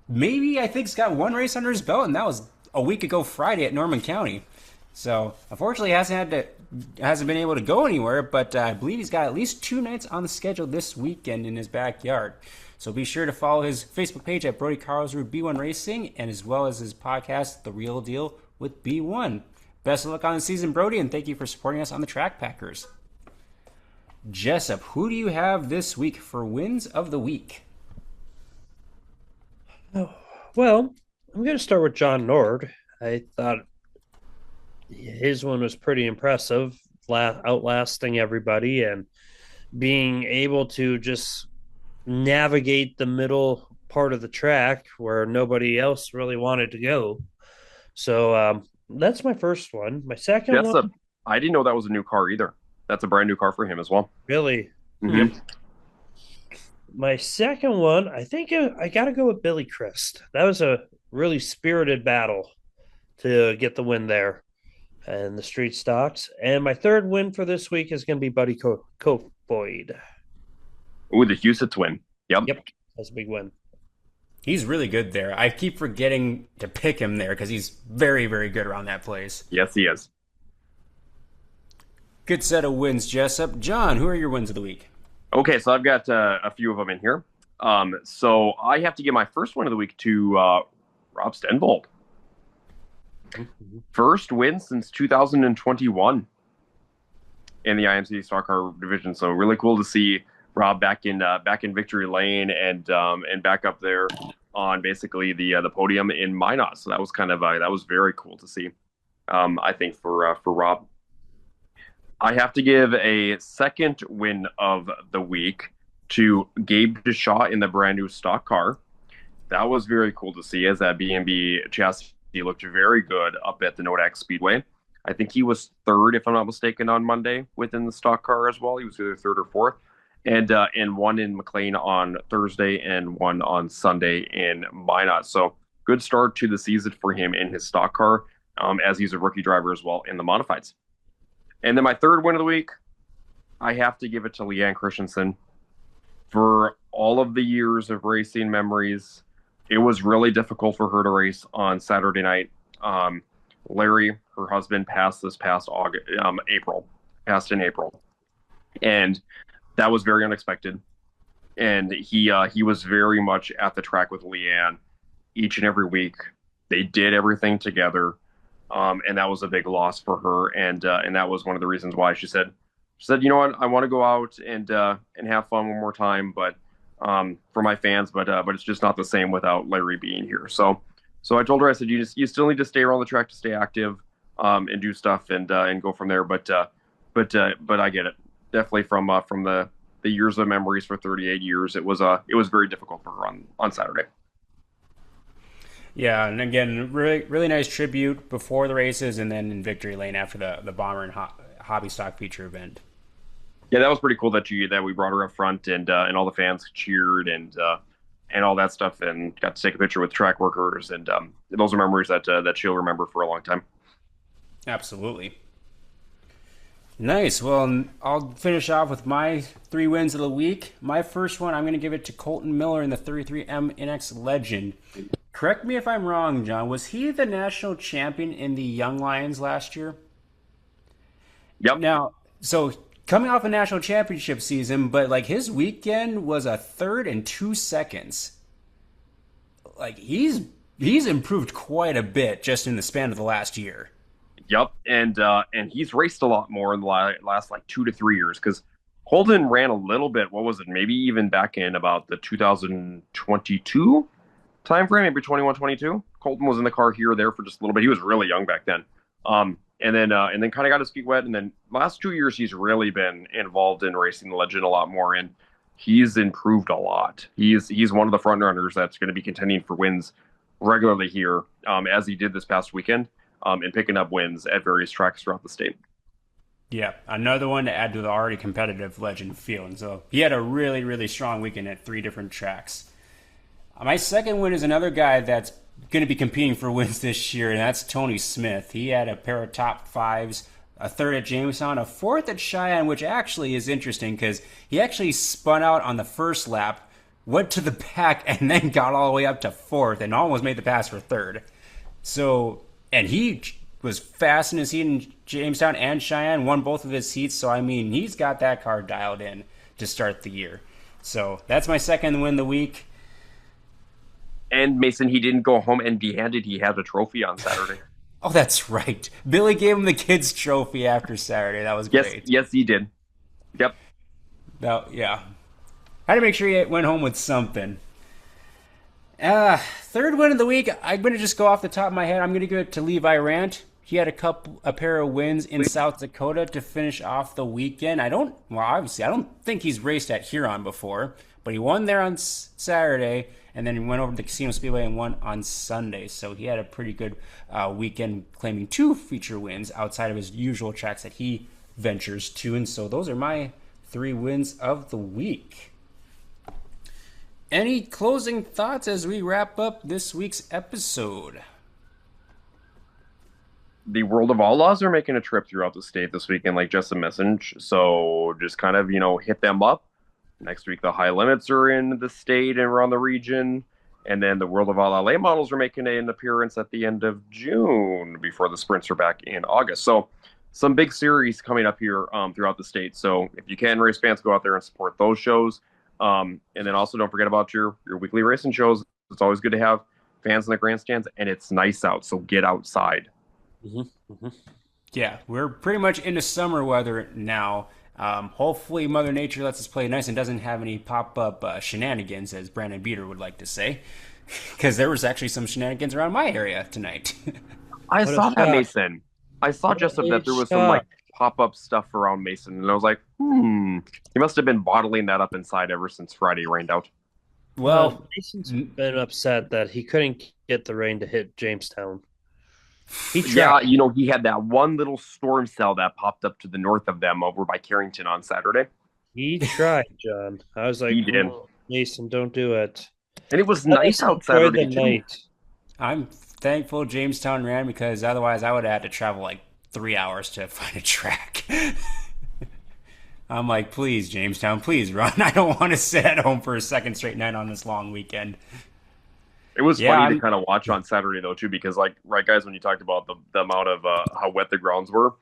Maybe I think he's got one race under his belt, and that was a week ago Friday at Norman County. So unfortunately, hasn't been able to go anywhere, but I believe he's got at least 2 nights on the schedule this weekend in his backyard. So be sure to follow his Facebook page at Brody Carlsrud B1 Racing, and as well as his podcast, The Real Deal with B1. Best of luck on the season, Brody, and thank you for supporting us on the Track Packers. Jessup, who do you have this week for wins of the week? Oh, well, I'm going to start with John Nord. I thought his one was pretty impressive, outlasting everybody and being able to just navigate the middle part of the track where nobody else really wanted to go. So that's my first one. My second one. I didn't know that was a new car either. That's a brand new car for him as well. Really? Mm-hmm. Yep. My second one, I think I got to go with Billy Christ. That was a really spirited battle to get the win there and the street stocks. And my third win for this week is going to be Buddy Kofoid. Ooh, the Houston twin. Yep. That's a big win. He's really good there. I keep forgetting to pick him there because he's very, very good around that place. Yes, he is. Good set of wins, Jessup. John, who are your wins of the week? Okay, so I've got a few of them in here. So I have to give my first one of the week to Rob Stenvold. Mhm. First win since 2021 in the IMC Stock Car division. So really cool to see Rob back in victory lane and back up there on basically the podium in Minot. So that was that was very cool to see. I think for Rob. I have to give a second win of the week to Gabe DeShaw in the brand new stock car. That was very cool to see, as that B&B chassis looked very good up at the Nodak Speedway. I think he was third, if I'm not mistaken, on Monday within the stock car as well. He was either third or fourth, and one in McLean on Thursday and one on Sunday in Minot. So good start to the season for him in his stock car, as he's a rookie driver as well in the modifieds. And then my third win of the week, I have to give it to Leanne Christensen. For all of the years of racing memories, it was really difficult for her to race on Saturday night. Larry, her husband, passed this past April, in April, and that was very unexpected. And he was very much at the track with Leanne each and every week. They did everything together. And that was a big loss for her, and that was one of the reasons why she said, you know what, I want to go out and have fun one more time, but for my fans, but it's just not the same without Larry being here. So I told her, I said, you still need to stay around the track to stay active, and do stuff and go from there. But I get it, definitely from the years of memories for 38 years. It was very difficult for her on Saturday. Yeah, and again, really nice tribute before the races, and then in victory lane after the bomber and hobby stock feature event. Yeah, that was pretty cool that we brought her up front, and all the fans cheered and all that stuff, and got to take a picture with track workers, and those are memories that she'll remember for a long time. Absolutely. Nice. Well, I'll finish off with my 3 wins of the week. My first one, I'm going to give it to Colton Miller in the 33M NX Legend. Correct me if I'm wrong, John. Was he the national champion in the Young Lions last year? Yep. Now, so coming off a national championship season, but like his weekend was a third and 2 seconds. Like he's improved quite a bit just in the span of the last year. Yep, and he's raced a lot more in the last like 2 to 3 years, because Holden ran a little bit. What was it? Maybe even back in about the 2022 time frame, maybe 21, 22. Colton was in the car here or there for just a little bit. He was really young back then. And then kind of got his feet wet. And then last 2 years, he's really been involved in racing the Legend a lot more, and he's improved a lot. He's one of the front runners that's going to be contending for wins regularly here, as he did this past weekend, and picking up wins at various tracks throughout the state. Yeah, another one to add to the already competitive Legend field. And so he had a really, really strong weekend at 3 different tracks. My second win is another guy that's going to be competing for wins this year, and that's Tony Smith. He had a pair of top 5s, a third at Jamestown, a fourth at Cheyenne, which actually is interesting because he actually spun out on the first lap, went to the back, and then got all the way up to fourth and almost made the pass for third. So, and he was fast in his heat in Jamestown and Cheyenne, won both of his heats. So, I mean, he's got that car dialed in to start the year. So that's my second win of the week. And Mason, he didn't go home empty-handed. He had a trophy on Saturday. Oh, that's right. Billy gave him the kids' trophy after Saturday. That was great. Yes, he did. Yep. Yeah. Had to make sure he went home with something. Third win of the week, I'm going to just go off the top of my head. I'm going to give it to Levi Rant. He had a pair of wins in South Dakota to finish off the weekend. Obviously, I don't think he's raced at Huron before, but he won there on Saturday, and then he went over to the Casino Speedway and won on Sunday. So he had a pretty good weekend, claiming 2 feature wins outside of his usual tracks that he ventures to. And so those are my 3 wins of the week. Any closing thoughts as we wrap up this week's episode? The World of Outlaws are making a trip throughout the state this weekend, like just a message. So just kind of, hit them up. Next week, the High Limits are in the state and around the region. And then the World of Outlaw late models are making an appearance at the end of June before the sprints are back in August. So some big series coming up here throughout the state. So if you can, race fans, go out there and support those shows. And then also don't forget about your weekly racing shows. It's always good to have fans in the grandstands, and it's nice out, so get outside. Yeah, we're pretty much into summer weather now. Hopefully, Mother Nature lets us play nice and doesn't have any pop-up shenanigans, as Brandon Beater would like to say. Because there was actually some shenanigans around my area tonight. I saw that, Mason. I saw What just a that there was some like pop-up stuff around Mason, and I was like, he must have been bottling that up inside ever since Friday rained out. Well, Mason's been upset that he couldn't get the rain to hit Jamestown. Yeah, he had that one little storm cell that popped up to the north of them over by Carrington on Saturday. He tried, John. I was like, He did. Mason, don't do it. And it was nice out Saturday, too. Night. I'm thankful Jamestown ran because otherwise I would have had to travel like 3 hours to find a track. I'm like, please, Jamestown, please run. I don't want to sit at home for a second straight night on this long weekend. It was funny to kind of watch on Saturday, though, too, because, like, right, guys, when you talked about the amount of how wet the grounds were,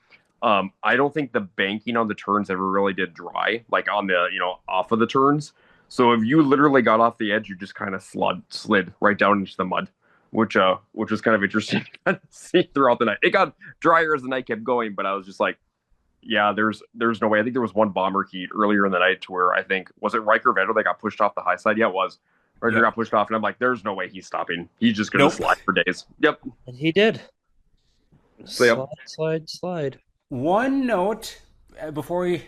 I don't think the banking on the turns ever really did dry, like on the, off of the turns. So if you literally got off the edge, you just kind of slid right down into the mud, which was kind of interesting to see throughout the night. It got drier as the night kept going, but I was just like, yeah, there's no way. I think there was one bomber heat earlier in the night to where I think, was it Riker Vetter that got pushed off the high side? Yeah, it was. Riker got pushed off, and I'm like, there's no way he's stopping. He's just going to slide for days. Yep. And he did. So, Slide. One note before we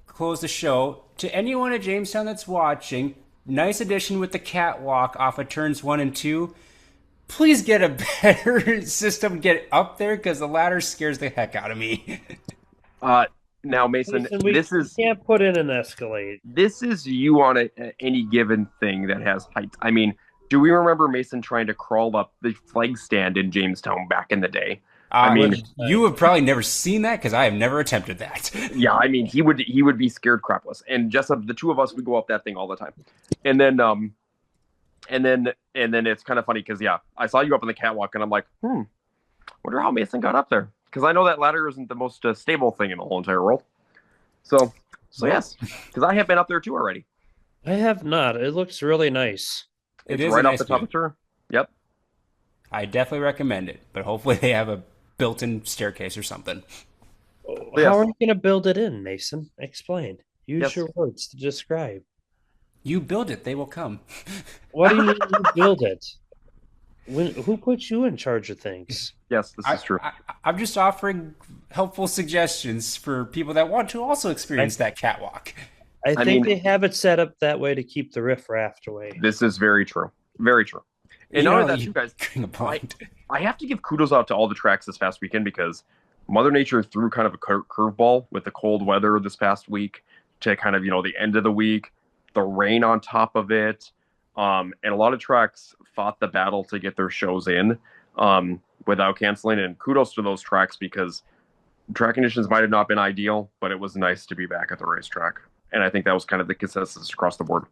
close the show, to anyone at Jamestown that's watching, nice addition with the catwalk off of turns 1 and 2. Please get a better system, get up there, because the ladder scares the heck out of me. Now, Mason, you can't put in an Escalade. This is you on any given thing that has height. I mean, do we remember Mason trying to crawl up the flag stand in Jamestown back in the day? You have probably never seen that because I have never attempted that. Yeah, I mean, he would be scared crapless, and just the two of us would go up that thing all the time, and then it's kind of funny because I saw you up on the catwalk, and I'm like, wonder how Mason got up there. Because I know that ladder isn't the most stable thing in the whole entire world. So yes, because I have been up there too already. I have not. It looks really nice. It's right off the top of the turn. Yep. I definitely recommend it, but hopefully they have a built-in staircase or something. How are you going to build it in, Mason? Explain. Use your words to describe. You build it, they will come. What do you mean you build it? Who put you in charge of things? Yes, this is true. I'm just offering helpful suggestions for people that want to also experience that catwalk. I think they have it set up that way to keep the riffraff away. This is very true. Very true. And not only that, you guys, I have to give kudos out to all the tracks this past weekend because Mother Nature threw kind of a curveball with the cold weather this past week to kind of, the end of the week, the rain on top of it. And a lot of tracks fought the battle to get their shows in without canceling. And kudos to those tracks because track conditions might have not been ideal, but it was nice to be back at the racetrack. And I think that was kind of the consensus across the board.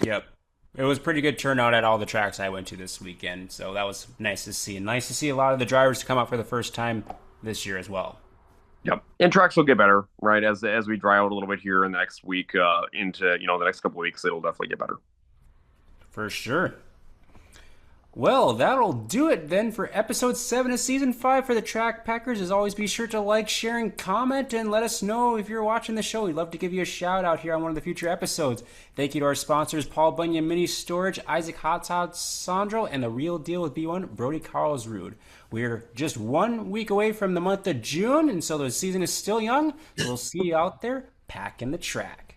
Yep. It was pretty good turnout at all the tracks I went to this weekend. So that was nice to see. And nice to see a lot of the drivers come out for the first time this year as well. Yep. And tracks will get better, right? As we dry out a little bit here in the next week into, the next couple of weeks, it'll definitely get better. For sure. Well, that'll do it then for episode 7 of season 5 for the Track Packers. As always, be sure to like, share, and comment, and let us know if you're watching the show. We'd love to give you a shout out here on one of the future episodes. Thank you to our sponsors, Paul Bunyan Mini Storage, Isaac Hot Sauce Sondrol, and The Real Deal with B1, Brody Carlsrud. We're just 1 week away from the month of June, and so the season is still young. So we'll see you out there packing the track.